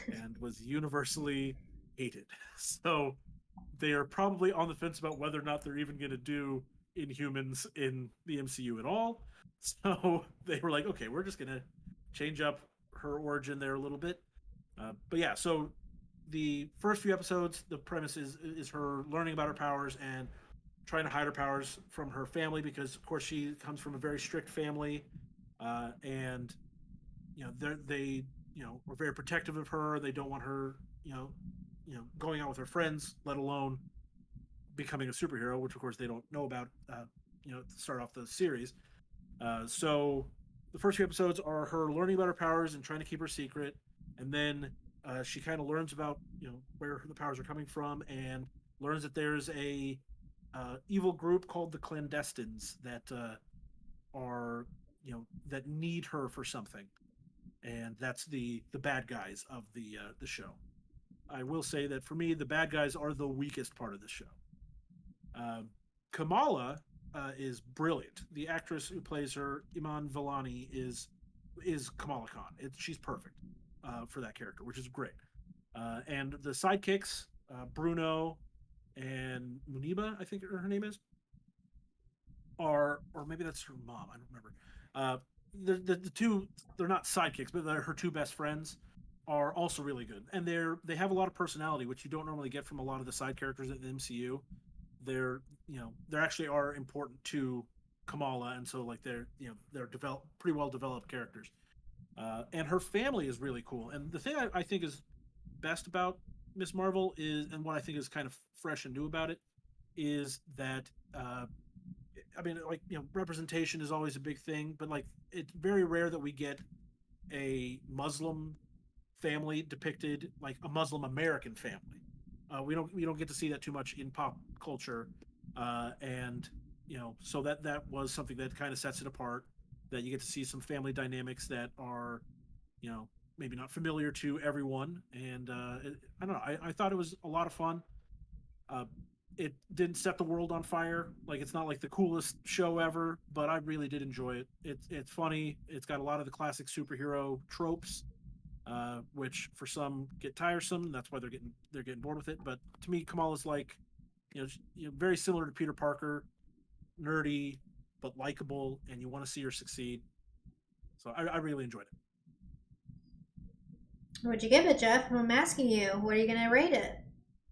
B: and was universally hated. So they are probably on the fence about whether or not they're even going to do Inhumans in the MCU at all. So they were like, okay, we're just going to change up her origin there a little bit. But yeah, so the first few episodes, the premise is her learning about her powers and trying to hide her powers from her family, because of course she comes from a very strict family, and they are very protective of her. They don't want her going out with her friends, let alone becoming a superhero, which of course they don't know about. To start off the series, so the first few episodes are her learning about her powers and trying to keep her secret, and then she kind of learns about where the powers are coming from, and learns that there's a evil group called the Clandestines that are that need her for something, and that's the bad guys of the show. I will say that for me, the bad guys are the weakest part of the show. Um, Kamala is brilliant. The actress who plays her, Iman Vellani, is Kamala Khan. She's perfect for that character, which is great. And the sidekicks, Bruno and Muniba, I think her name is, or maybe that's her mom. I don't remember. Uh, the two, they're not sidekicks, but they're her two best friends, are also really good, and they have a lot of personality, which you don't normally get from a lot of the side characters in the MCU. They actually are important to Kamala, and so like they're developed pretty well developed characters. And her family is really cool. And the thing I think is best about Miss Marvel is, and what I think is kind of fresh and new about it, is that I mean, like representation is always a big thing, but like it's very rare that we get a Muslim family depicted, like a Muslim American family. We don't get to see that too much in pop culture, and so that was something that kind of sets it apart. That you get to see some family dynamics that are you know maybe not familiar to everyone, and I don't know. I thought it was a lot of fun. Uh, it didn't set the world on fire. Like it's not like the coolest show ever, but I really did enjoy it. It's funny. It's got a lot of the classic superhero tropes, which for some get tiresome. That's why they're getting bored with it. But to me, Kamala's like very similar to Peter Parker, nerdy but likable, and you want to see her succeed. So I really enjoyed it.
A: What'd you give it, Jeff? I'm asking you. What are you gonna rate it?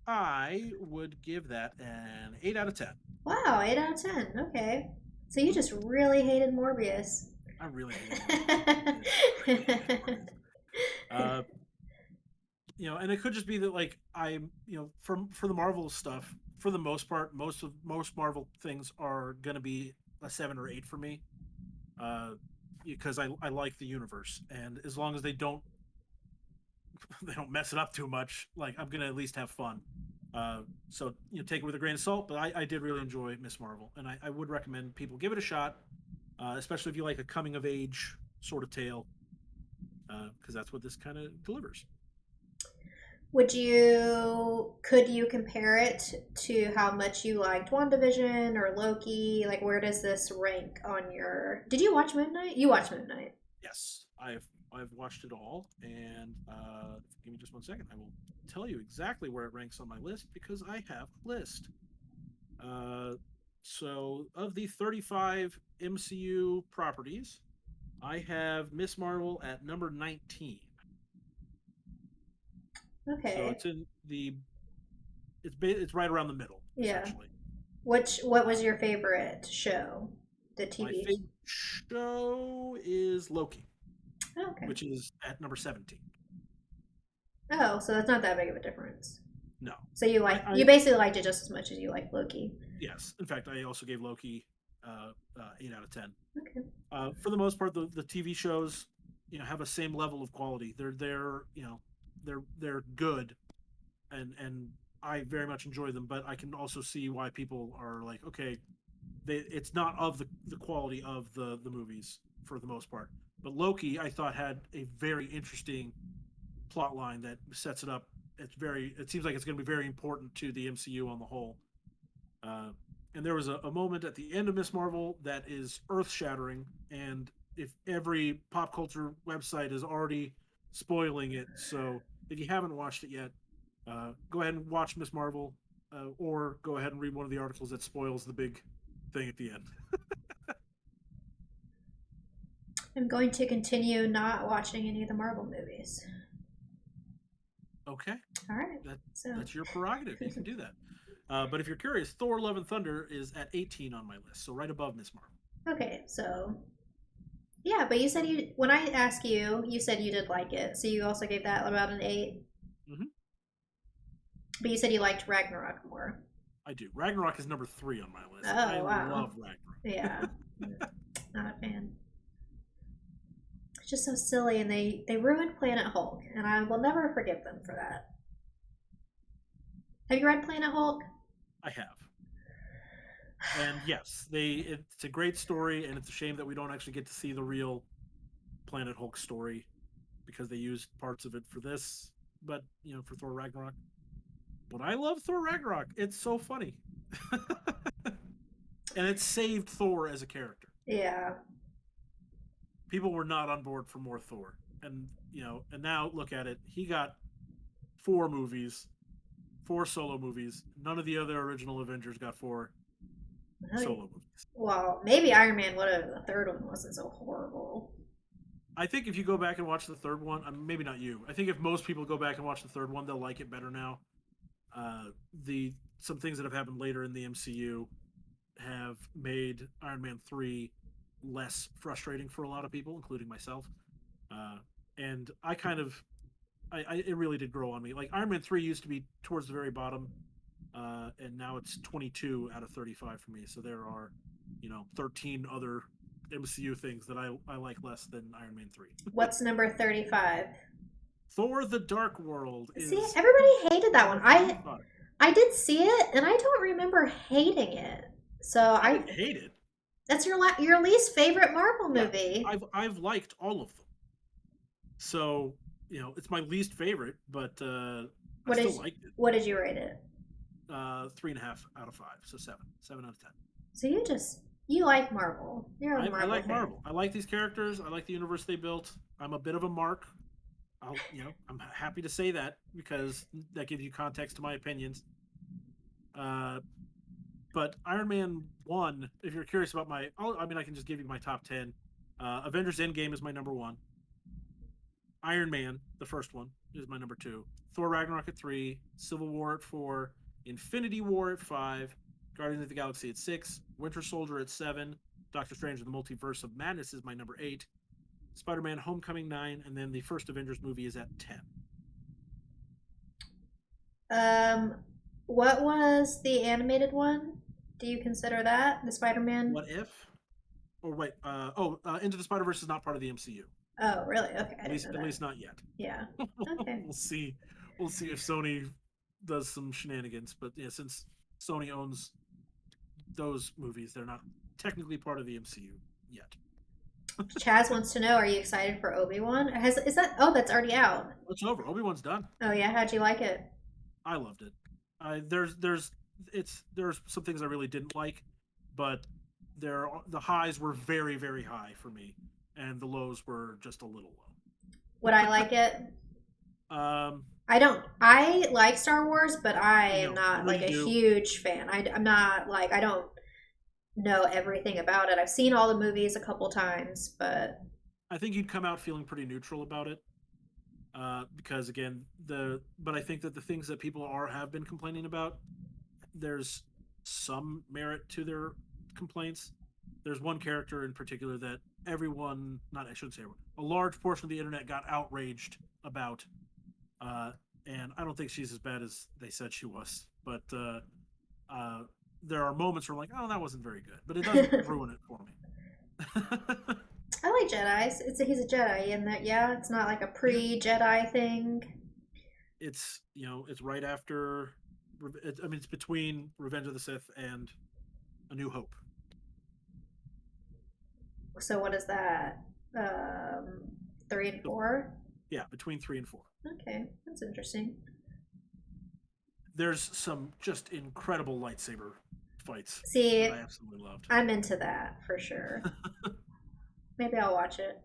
B: I would give that an 8 out of 10.
A: Wow, 8 out of 10. Okay. So you just really hated Morbius.
B: I really hated Morbius. I did. I really hated Morbius. Uh, and it could just be that like I'm, for the Marvel stuff, for the most part, most Marvel things are gonna be a 7 or 8 for me, uh, because I like the universe, and as long as they don't they don't mess it up too much, like I'm gonna at least have fun. Uh, so take it with a grain of salt, but I did really enjoy Miss Marvel, and I would recommend people give it a shot, especially if you like a coming of age sort of tale, because that's what this kind of delivers.
A: Could you compare it to how much you liked WandaVision or Loki? Like, where does this rank on your. Did you watch Moon Knight? You watched Moon Knight.
B: Yes, I've watched it all, and give me just 1 second. I will tell you exactly where it ranks on my list because I have a list. Uh, so of the 35 MCU properties, I have Miss Marvel at number 19. So
A: Okay.
B: it's in the it's right around the middle
A: Yeah.
B: essentially.
A: What
B: Uh,
A: was your favorite show? The
B: my
A: TV.
B: favorite show is Loki,
A: Oh, okay.
B: which is at number 17.
A: Oh, so that's not that big of a difference.
B: No,
A: So you
B: I
A: basically liked it just as much as you liked Loki.
B: yes. In fact, I also gave Loki 8 out of 10.
A: Okay.
B: For the most part, the TV shows, have a same level of quality. They're good, and I very much enjoy them. But I can also see why people are like, okay, it's not of the quality of the movies for the most part. But Loki, I thought had a very interesting plot line that sets it up. It seems like it's going to be very important to the MCU on the whole. Uh, and there was a moment at the end of Miss Marvel that is earth shattering. And if every pop culture website is already spoiling it, so if you haven't watched it yet, go ahead and watch Miss Marvel, or go ahead and read one of the articles that spoils the big thing at the end.
A: I'm going to continue not watching any of the Marvel movies.
B: Okay,
A: All right.
B: that
A: So,
B: that's your prerogative. You can do that. But if you're curious, Thor: Love and Thunder is at 18 on my list, so right above Miss Marvel.
A: okay. So, yeah, but you said when I asked you, you said you did like it. So you also gave that about an 8.
B: Hmm.
A: But you said you liked Ragnarok more.
B: I do. Ragnarok is number 3 on my list. I
A: Oh, wow.
B: love Ragnarok.
A: Yeah. Not a fan. It's just so silly, and they ruined Planet Hulk, and I will never forgive them for that. Have you read Planet Hulk?
B: I have. And yes, it's a great story, and it's a shame that we don't actually get to see the real Planet Hulk story because they used parts of it for this, but for Thor Ragnarok. But I love Thor Ragnarok. It's so funny. And it saved Thor as a character.
A: Yeah.
B: People were not on board for more Thor. And now look at it. He got 4 movies, 4 solo movies. None of the other original Avengers got 4 solo movies.
A: Well, maybe Iron Man would have. The third one wasn't so horrible.
B: I think if you go back and watch the third one, maybe not you. I think if most people go back and watch the third one, they'll like it better now. The some things that have happened later in the MCU have made Iron Man 3 less frustrating for a lot of people, including myself. Uh, and I kind of, it really did grow on me. Like Iron Man 3 used to be towards the very bottom, and now it's 22 out of 35 for me. So there are, 13 other MCU things that I like less than Iron Man 3.
A: What's number 35?
B: Thor: The Dark World
A: See,
B: is
A: everybody hated that one.
B: number
A: I
B: 35.
A: I did see it, and I don't remember hating it. So
B: I didn't hate it.
A: that's your least favorite Marvel
B: Yeah,
A: movie.
B: I've liked all of them. So it's my least favorite, but I
A: What
B: still
A: is
B: liked it.
A: what did you rate it?
B: 3.5 out of 5, so 7 out of 10.
A: So you like Marvel. You're a
B: I
A: Marvel
B: like
A: fan.
B: Marvel. I like these characters. I like the universe they built. I'm a bit of a mark. I'm happy to say that because that gives you context to my opinions. Uh, but Iron Man 1, if you're curious about I can just give you my top 10. Avengers Endgame is my number 1. Iron Man, the first one, is my number 2. Thor Ragnarok at 3. Civil War at 4. Infinity War at 5. Guardians of the Galaxy at 6. Winter Soldier at 7. Doctor Strange and the Multiverse of Madness is my number 8. Spider-Man Homecoming 9. And then the first Avengers movie is at 10.
A: What was the animated one? Do you consider that the Spider-Man?
B: What if? Or wait, Into the Spider-Verse is not part of the MCU.
A: Oh, really? Okay, I
B: At
A: didn't
B: least,
A: know
B: at
A: that.
B: least not yet.
A: Yeah. Okay.
B: We'll see. We'll see if Sony does some shenanigans. But yeah, since Sony owns those movies, they're not technically part of the MCU yet.
A: Chaz wants to know: are you excited for Obi-Wan? Is that? Oh, that's already out.
B: It's over. Obi-Wan's done.
A: Oh yeah, how'd you like it?
B: I loved it. There's some things I really didn't like, but the highs were very very high for me, and the lows were just a little low.
A: Would I like it?
B: Um,
A: I don't. I like Star Wars, but I am
B: I
A: not
B: know
A: like
B: you
A: a
B: do.
A: huge fan. I'm not like I don't know everything about it. I've seen all the movies a couple times, but
B: I think you'd come out feeling pretty neutral about it. Because again, but I think that the things that people have been complaining about, there's some merit to their complaints. There's one character in particular that everyone, not I shouldn't say everyone, a large portion of the internet got outraged about, uh, and I don't think she's as bad as they said she was. But there are moments where I'm like, oh, that wasn't very good, but it doesn't ruin it for me.
A: I like Jedi's. He's a Jedi, and that yeah, it's not like a
B: Yeah,
A: pre-Jedi thing.
B: it's right after. I mean, it's between Revenge of the Sith and A New Hope.
A: So what is that? 3 and 4.
B: Yeah, between 3 and 4.
A: Okay, that's interesting.
B: There's some just incredible lightsaber fights
A: See,
B: that I absolutely loved.
A: I'm into that for sure. Maybe I'll watch it.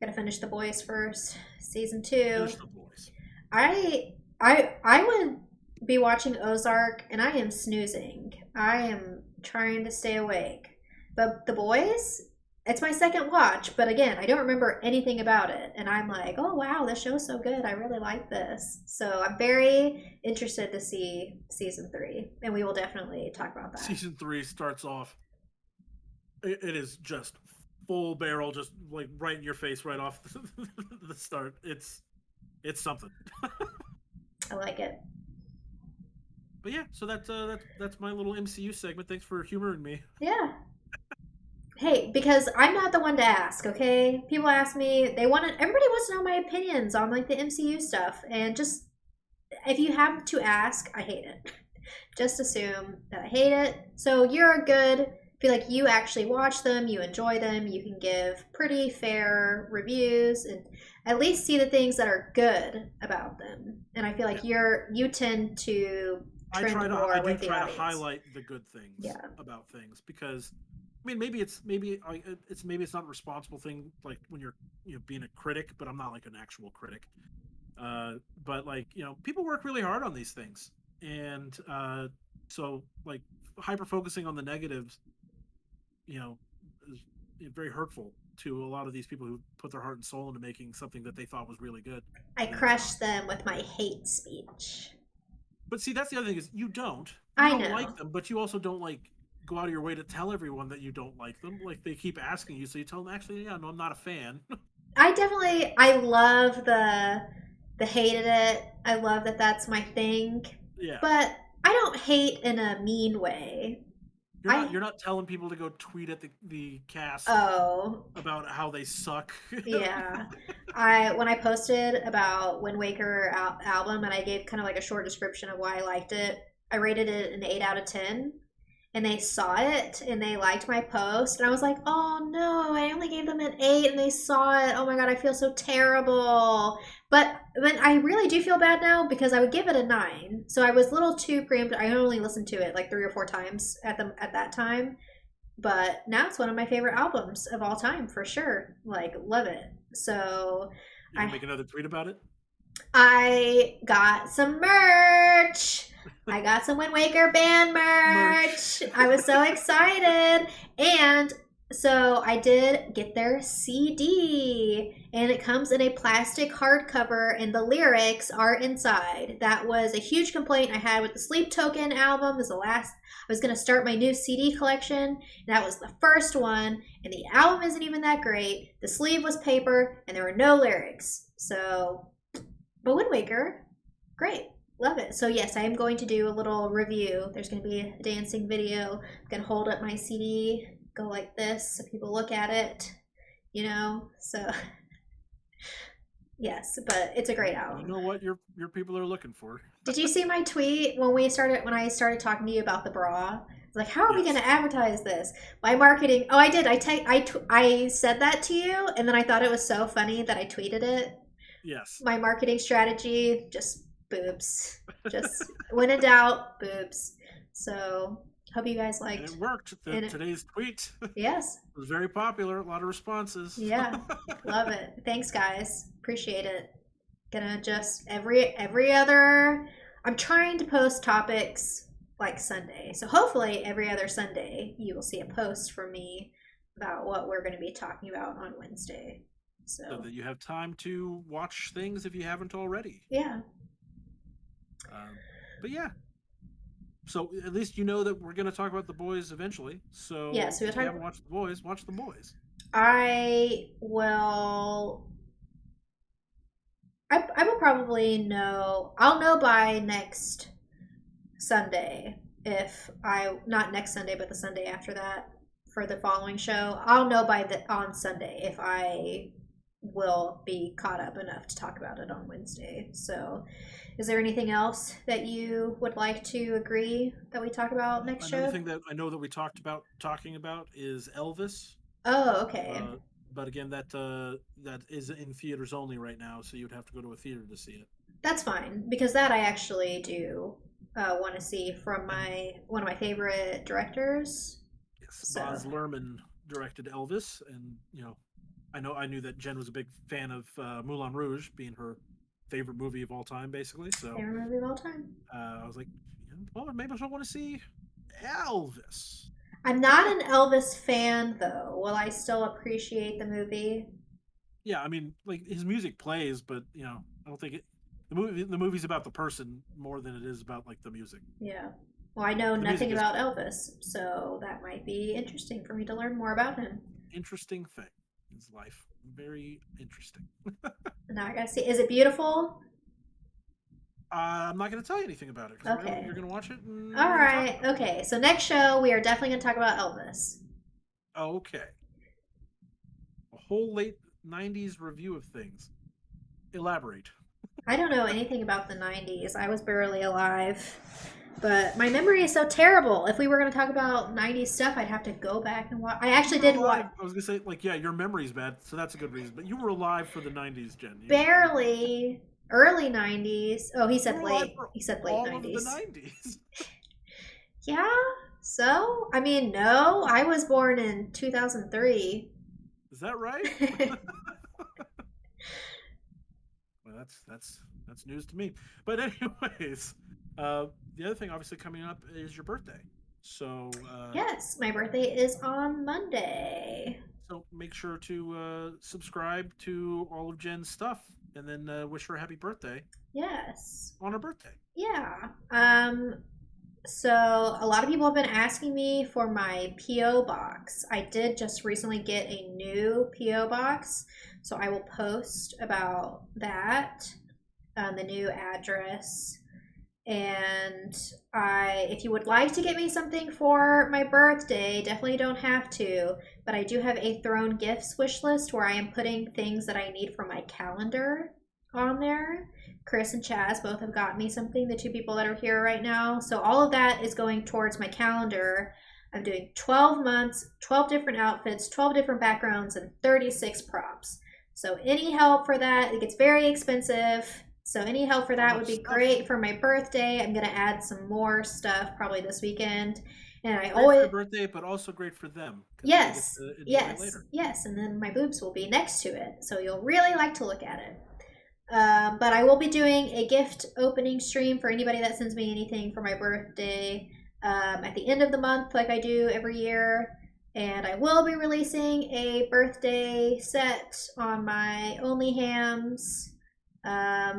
A: Gotta finish The Boys first, season 2.
B: Finish The Boys.
A: I would be watching Ozark, and I am snoozing. I am trying to stay awake. But The Boys, it's my second watch, but again, I don't remember anything about it. And I'm like, oh wow, this show's so good. I really like this. So I'm very interested to see season 3. And we will definitely talk about that.
B: Season 3 starts off. It is just full barrel, just like right in your face, right off the start. It's something.
A: I like it.
B: But yeah, so that's my little MCU segment. Thanks for humoring me.
A: Yeah. Hey, because I'm not the one to ask, okay? People ask me, everybody wants to know my opinions on like the MCU stuff, and just if you have to ask, I hate it. Just assume that I hate it. So you're a good, feel like you actually watch them, you enjoy them, you can give pretty fair reviews and at least see the things that are good about them. And I feel like you tend to trend more with the audience.
B: I try to highlight the good things about things because I mean maybe it's not a responsible thing like when you're being a critic, but I'm not like an actual critic. But like people work really hard on these things, and so like hyper focusing on the negatives is very hurtful to a lot of these people who put their heart and soul into making something that they thought was really good.
A: I crushed them with my hate speech.
B: But see, that's the other thing is you don't like them, but you also don't like go out of your way to tell everyone that you don't like them. Like they keep asking you, so you tell them actually, yeah, no, I'm not a fan.
A: I love the hated it. I love that that's my thing.
B: Yeah.
A: But I don't hate in a mean way.
B: You're not telling people to go tweet at the cast about how they suck.
A: Yeah. When I posted about Wind Waker album and I gave kind of like a short description of why I liked it, I rated it an 8 out of 10. And they saw it and they liked my post. And I was like, oh no, I only gave them an 8 and they saw it. Oh my God, I feel so terrible. But I really do feel bad now because I would give it a 9. So I was a little too preemptive. I only listened to it like 3 or 4 times at that time. But now it's one of my favorite albums of all time for sure. Like, love it. So
B: you can make another tweet about it?
A: I got some merch. I got some Wind Waker band merch. I was so excited. And so I did get their CD. And it comes in a plastic hardcover and the lyrics are inside. That was a huge complaint I had with the Sleep Token album. This is the last. I was going to start my new CD collection. And that was the first one. And the album isn't even that great. The sleeve was paper and there were no lyrics. So, but Wind Waker, great. Love it. So yes, I am going to do a little review. There's going to be a dancing video. I'm going to hold up my CD, go like this so people look at it, so yes, but it's a great album.
B: You know what your people are looking for.
A: Did you see my tweet when I started talking to you about the bra? Like, how are we going to advertise this? My marketing. Oh, I did. I said that to you, and then I thought it was so funny that I tweeted it.
B: Yes.
A: My marketing strategy, just boobs. Just when in doubt, boobs. So hope you guys liked.
B: And it worked. Today's tweet.
A: Yes.
B: It was very popular. A lot of responses.
A: Yeah. Love it. Thanks, guys. Appreciate it. Gonna just every other. I'm trying to post topics like Sunday. So hopefully every other Sunday you will see a post from me about what we're going to be talking about on Wednesday.
B: So
A: So,
B: that you have time to watch things if you haven't already.
A: yeah.
B: Um, but yeah, so at least you know that we're going to talk about The Boys eventually.
A: Yeah,
B: So
A: so we'll
B: if you
A: talk.
B: haven't watched The Boys, watch The Boys.
A: I will. I will probably know. I'll know by next Sunday if I not next Sunday, but the Sunday after that for the following show. I'll know by the on Sunday if I will be caught up enough to talk about it on Wednesday. So, is there anything else that you would like to agree that we talk about next
B: Another
A: show?
B: thing that I know that we talking about is Elvis.
A: Oh, okay.
B: Uh, but again, that is in theaters only right now, so you'd have to go to a theater to see it.
A: That's fine because that I actually do want to see from
B: And
A: my one of my favorite directors.
B: yes,
A: So,
B: Baz Luhrmann directed Elvis, and I knew that Jen was a big fan of Moulin Rouge, being her favorite movie of all time, basically. So
A: favorite movie of all time.
B: I was like, well, maybe I want to see Elvis.
A: I'm not an Elvis fan though. Will I still appreciate the movie?
B: Yeah, I mean, like his music plays, but I don't think the movie's about the person more than it is about like the music.
A: Yeah. Well, I know
B: The music
A: nothing
B: is
A: about
B: great.
A: Elvis, so that might be interesting for me to learn more about him.
B: Interesting thing. His life, very interesting.
A: Now I gotta see. Is it beautiful?
B: I'm not going to tell you anything about it because
A: Okay.
B: you're going to watch it and
A: All
B: we're going to talk
A: right.
B: about
A: Okay. So next show we are definitely gonna talk about Elvis.
B: it. Okay. A whole late '90s review of things. Elaborate.
A: I don't know anything about the '90s. I was barely alive. But my memory is so terrible. If we were going to talk about '90s stuff, I'd have to go back and watch. I
B: You
A: actually
B: were
A: did what
B: alive. I was going to say, like, yeah, your memory's bad, so that's a good reason. But you were alive for the '90s, Jen.
A: barely early '90s. Oh, he
B: You
A: said
B: were alive
A: late.
B: for
A: He said late
B: all of the
A: '90s.
B: '90s.
A: Yeah. So, I mean, no, I was born in 2003.
B: Is that right? Well, that's news to me. But anyways, the other thing obviously coming up is your birthday. So
A: Yes, my birthday is on Monday.
B: so make sure to subscribe to all of Jen's stuff, and then wish her a happy birthday
A: Yes.
B: on her birthday.
A: Yeah. So a lot of people have been asking me for my PO box. I did just recently get a new PO box, so I will post about that, the new address. And if you would like to get me something for my birthday, definitely don't have to. But I do have a Throne Gifts wish list where I am putting things that I need for my calendar on there. Chris and Chaz both have got me something, the two people that are here right now. So all of that is going towards my calendar. I'm doing 12 months, 12 different outfits, 12 different backgrounds, and 36 props. So any help for that, it gets very expensive. So any help for
B: So
A: that would
B: much
A: be
B: stuff.
A: great for my birthday. I'm gonna add some more stuff probably this weekend. And I
B: Great for
A: always
B: your birthday, but also great for them because they get
A: yes,
B: to enjoy it
A: yes,
B: later.
A: yes, and then my boobs will be next to it, so you'll really like to look at it. But I will be doing a gift opening stream for anybody that sends me anything for my birthday at the end of the month, like I do every year. And I will be releasing a birthday set on my OnlyHams. I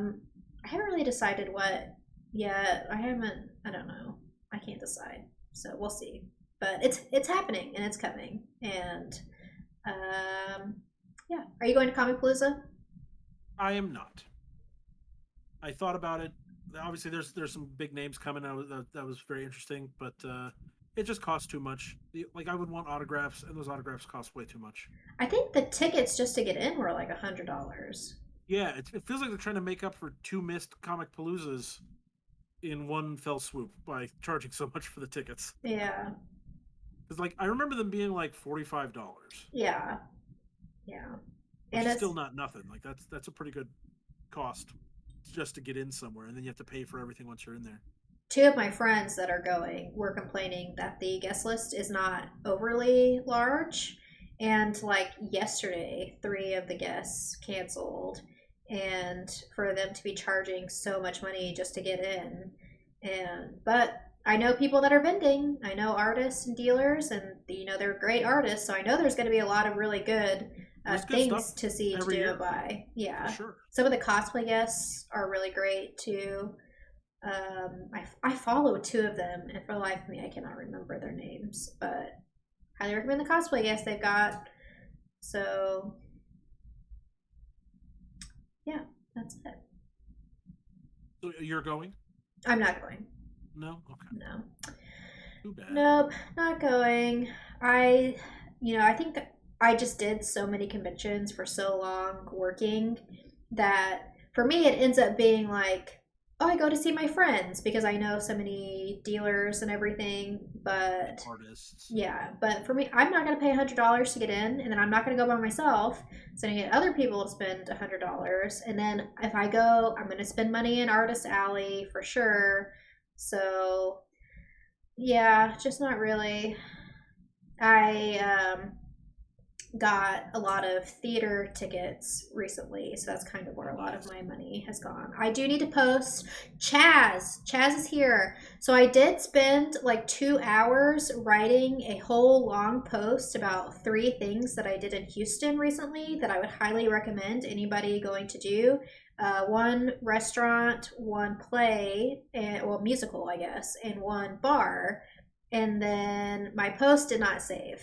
A: haven't really decided what yet. I don't know. I can't decide. So we'll see. But it's happening and it's coming. And yeah. Are you going to Comic Palooza?
B: I am not. I thought about it. Obviously, there's some big names coming. That was very interesting, but it just costs too much. Like I would want autographs, and those autographs cost way too much.
A: I think the tickets just to get in were like $100.
B: Yeah, it feels like they're trying to make up for two missed comic paloozas in one fell swoop by charging so much for the tickets.
A: Yeah.
B: Because like I remember them being like $45,
A: Yeah. Yeah.
B: which
A: And
B: is
A: it's
B: still not nothing. Like that's a pretty good cost just to get in somewhere, and then you have to pay for everything once you're in there.
A: two of my friends that are going were complaining that the guest list is not overly large. And like yesterday, three of the guests canceled. And for them to be charging so much money just to get in. But I know people that are vending. I know artists and dealers, and they're great artists, so I know there's going to be a lot of really good
B: There's good stuff
A: things to see to
B: every
A: do it
B: year
A: by.
B: for
A: Yeah,
B: sure.
A: some of the cosplay guests are really great too. I follow two of them, and for the life of me, I cannot remember their names, but highly recommend the cosplay guests they've got. So, yeah, that's it.
B: So you're going?
A: I'm not going.
B: No. Okay.
A: No.
B: Too bad.
A: Nope, not going. I think I just did so many conventions for so long working that for me it ends up being like, oh, I go to see my friends because I know so many dealers and everything. But
B: Artists.
A: yeah, but for me, I'm not going to pay $100 to get in, and then I'm not going to go by myself. So I get other people to spend $100, and then if I go, I'm going to spend money in Artist Alley for sure. So yeah, just not really. I got a lot of theater tickets recently, so that's kind of where a lot of my money has gone. I do need to post. Chaz is here. So I did spend like 2 hours writing a whole long post about 3 things that I did in Houston recently that I would highly recommend anybody going to do. One restaurant, one play, and well, musical, I guess, and one bar. And then my post did not save.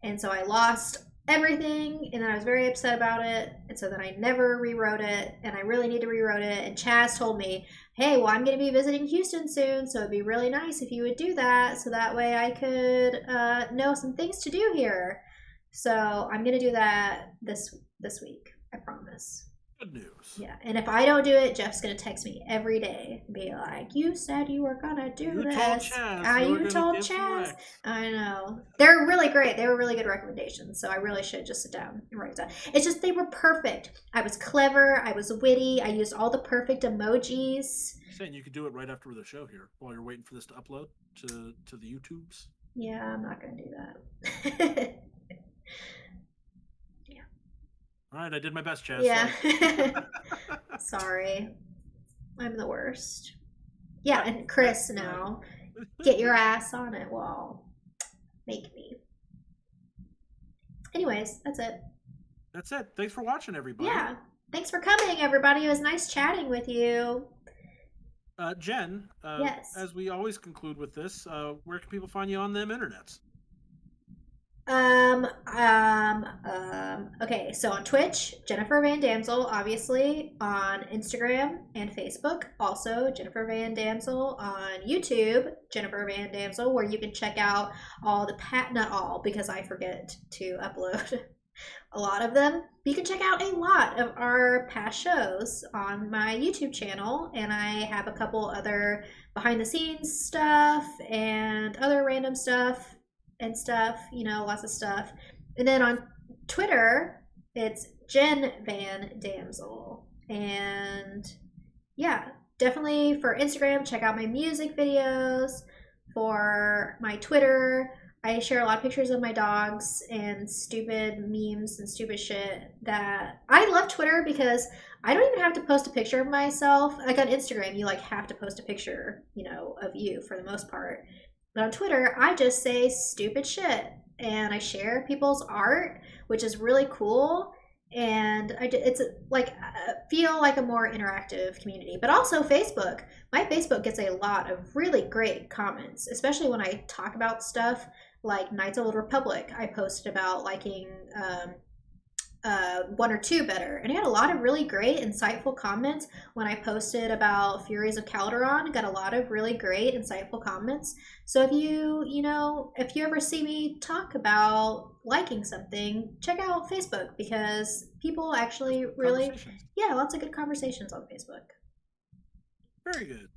A: And so I lost everything, and then I was very upset about it. And so then I never rewrote it, and I really need to rewrite it. And Chaz told me, hey, well, I'm going to be visiting Houston soon, so it'd be really nice if you would do that, so that way I could know some things to do here. So I'm going to do that this week, I promise.
B: Good news.
A: Yeah, and if I don't do it, Jeff's gonna text me every day and be like, "You said you were gonna do this."
B: Told Chaz.
A: You told Chaz. I know. They're really great. They were really good recommendations. So I really should just sit down and write it down. It's just they were perfect. I was clever. I was witty. I used all the perfect emojis.
B: You're saying you could do it right after the show here while you're waiting for this to upload to the YouTubes.
A: Yeah, I'm not gonna do that.
B: All right, I did my best, Chaz.
A: Yeah. Sorry. I'm the worst. Yeah, and Chris now. Get your ass on it, Wall. Make me. Anyways, that's it.
B: That's it. Thanks for watching, everybody.
A: Yeah. Thanks for coming, everybody. It was nice chatting with you.
B: Jen,
A: yes.
B: As we always conclude with this, where can people find you on them internets?
A: Okay, so on Twitch, Jennifer Van Damsel, obviously, on Instagram and Facebook, also Jennifer Van Damsel, on YouTube, Jennifer Van Damsel, where you can check out all the not all, because I forget to upload a lot of them. You can check out a lot of our past shows on my YouTube channel, and I have a couple other behind the scenes stuff and other random stuff and stuff, lots of stuff. And then on Twitter, it's Jen Van Damsel. And yeah, definitely for Instagram, check out my music videos. For my Twitter, I share a lot of pictures of my dogs and stupid memes and stupid shit that I love Twitter because I don't even have to post a picture of myself. Like on Instagram, you have to post a picture, of you for the most part. But on Twitter, I just say stupid shit and I share people's art, which is really cool. And it's like feel like a more interactive community. But also Facebook. My Facebook gets a lot of really great comments, especially when I talk about stuff like Knights of the Old Republic. I posted about liking 1 or 2 better, and I had a lot of really great insightful comments when I posted about Furies of Calderon. Got a lot of really great insightful comments. So if if you ever see me talk about liking something, check out Facebook because people actually really lots of good conversations on Facebook.
B: Very good.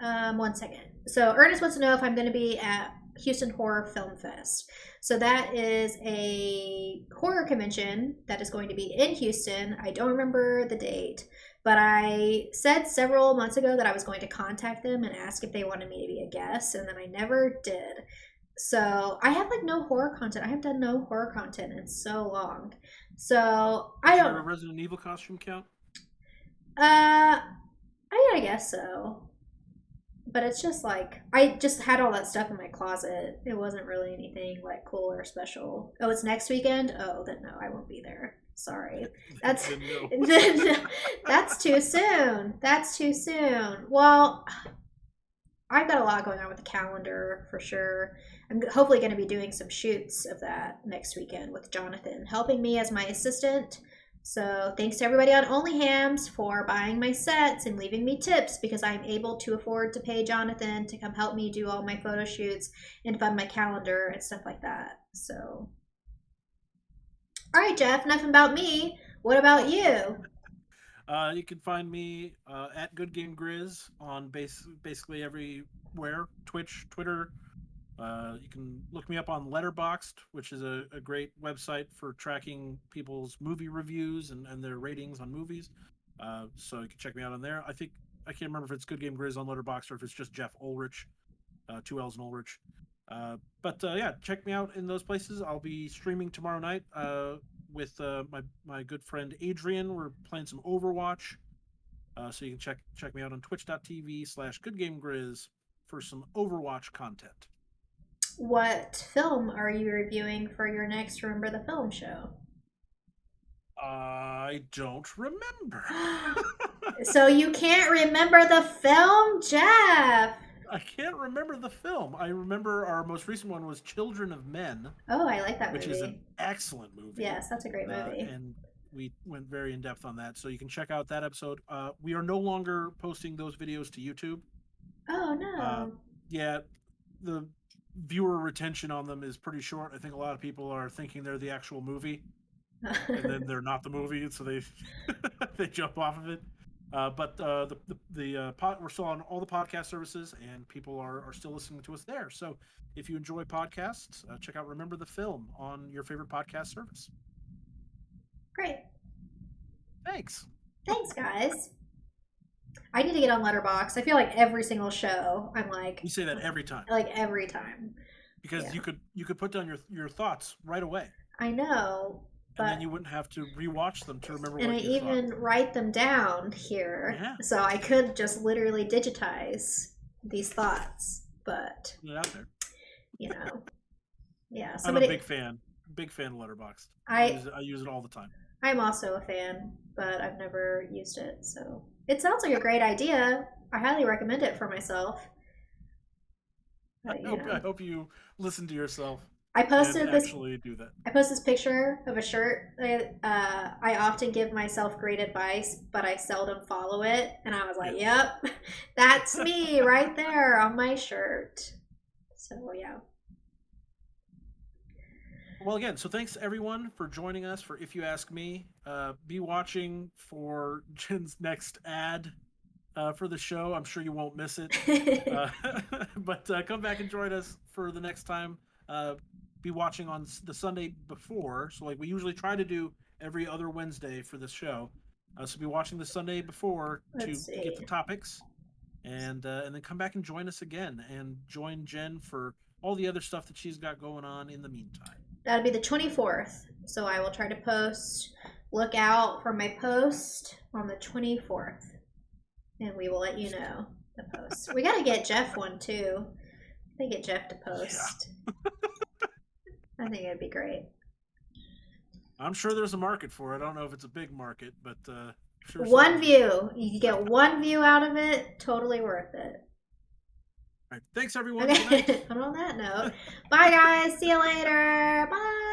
A: 1 second. So Ernest wants to know if I'm going to be at Houston Horror Film Fest. So that is a horror convention that is going to be in Houston. I don't remember the date, but I said several months ago that I was going to contact them and ask if they wanted me to be a guest, and then I never did. So I have no horror content. I have done no horror content in so long. So I don't.
B: Does your Resident Evil costume count?
A: I guess so. But it's just like I just had all that stuff in my closet. It wasn't really anything like cool or special. Oh, it's next weekend? Oh, then no, I won't be there. Sorry. That's
B: No.
A: that's too soon. That's too soon. Well, I've got a lot going on with the calendar for sure. I'm hopefully going to be doing some shoots of that next weekend with Jonathan helping me as my assistant. So thanks to everybody on OnlyHams for buying my sets and leaving me tips because I'm able to afford to pay Jonathan to come help me do all my photo shoots and fund my calendar and stuff like that. So, all right, Jeff, enough about me. What about you?
B: You can find me at Good Game Grizz on basically everywhere: Twitch, Twitter. You can look me up on Letterboxd, which is a great website for tracking people's movie reviews and their ratings on movies. So you can check me out on there. I can't remember if it's Good Game Grizz on Letterboxd or if it's just Jeff Ulrich, two L's in Ulrich. But yeah, check me out in those places. I'll be streaming tomorrow night with my good friend Adrian. We're playing some Overwatch. So you can check me out on twitch.tv/goodgamegrizz for some Overwatch content.
A: What film are you reviewing for your next Remember the Film show?
B: I don't remember.
A: So you can't remember the film, Jeff?
B: I can't remember the film. I remember our most recent one was Children of Men.
A: Oh, I like that
B: which
A: movie.
B: is an excellent movie.
A: Yes, that's a great movie.
B: And we went very in depth on that. So you can check out that episode. We are no longer posting those videos to YouTube.
A: Oh, no.
B: Yeah, the viewer retention on them is pretty short. I think a lot of people are thinking they're the actual movie, and then they're not the movie, so they they jump off of it. But we're still on all the podcast services, and people are still listening to us there. So if you enjoy podcasts, check out Remember the Film on your favorite podcast service.
A: Great.
B: Thanks.
A: Thanks, guys. I need to get on Letterboxd. I feel like every single show, I'm like...
B: You say that every time.
A: Like, every time.
B: Because
A: Yeah.
B: you could put down your thoughts right away.
A: I know, but...
B: And then you wouldn't have to rewatch them to remember
A: and
B: what
A: I
B: you
A: even
B: thought.
A: write them down here.
B: Yeah.
A: So I could just literally digitize these thoughts. But,
B: Put it out there.
A: you know... Yeah,
B: I'm a big fan. Big fan of Letterboxd. I use it all the time.
A: I'm also a fan, but I've never used it, so... It sounds like a great idea. I highly recommend it for myself. But,
B: I hope you listen to yourself.
A: I posted
B: and actually do that.
A: I posted this picture of a shirt. I often give myself great advice, but I seldom follow it. And I was like, yep, that's me right there on my shirt. So, yeah.
B: Well, again, so thanks everyone for joining us for If You Ask Me. Be watching for Jen's next ad for the show. I'm sure you won't miss it. But come back and join us for the next time. Be watching on the Sunday before. So like we usually try to do every other Wednesday for this show. So be watching the Sunday before to get the topics. And then come back and join us again. And join Jen for all the other stuff that she's got going on in the meantime.
A: That'll be the 24th. So I will try to post. Look out for my post on the 24th. And we will let you know the post. We got to get Jeff one too. I get Jeff to post. Yeah. I think it'd be great.
B: I'm sure there's a market for it. I don't know if it's a big market, but sure
A: one view. You get one view out of it. Totally worth it.
B: All right. Thanks, everyone.
A: Okay. And on that note, bye, guys. See you later. Bye.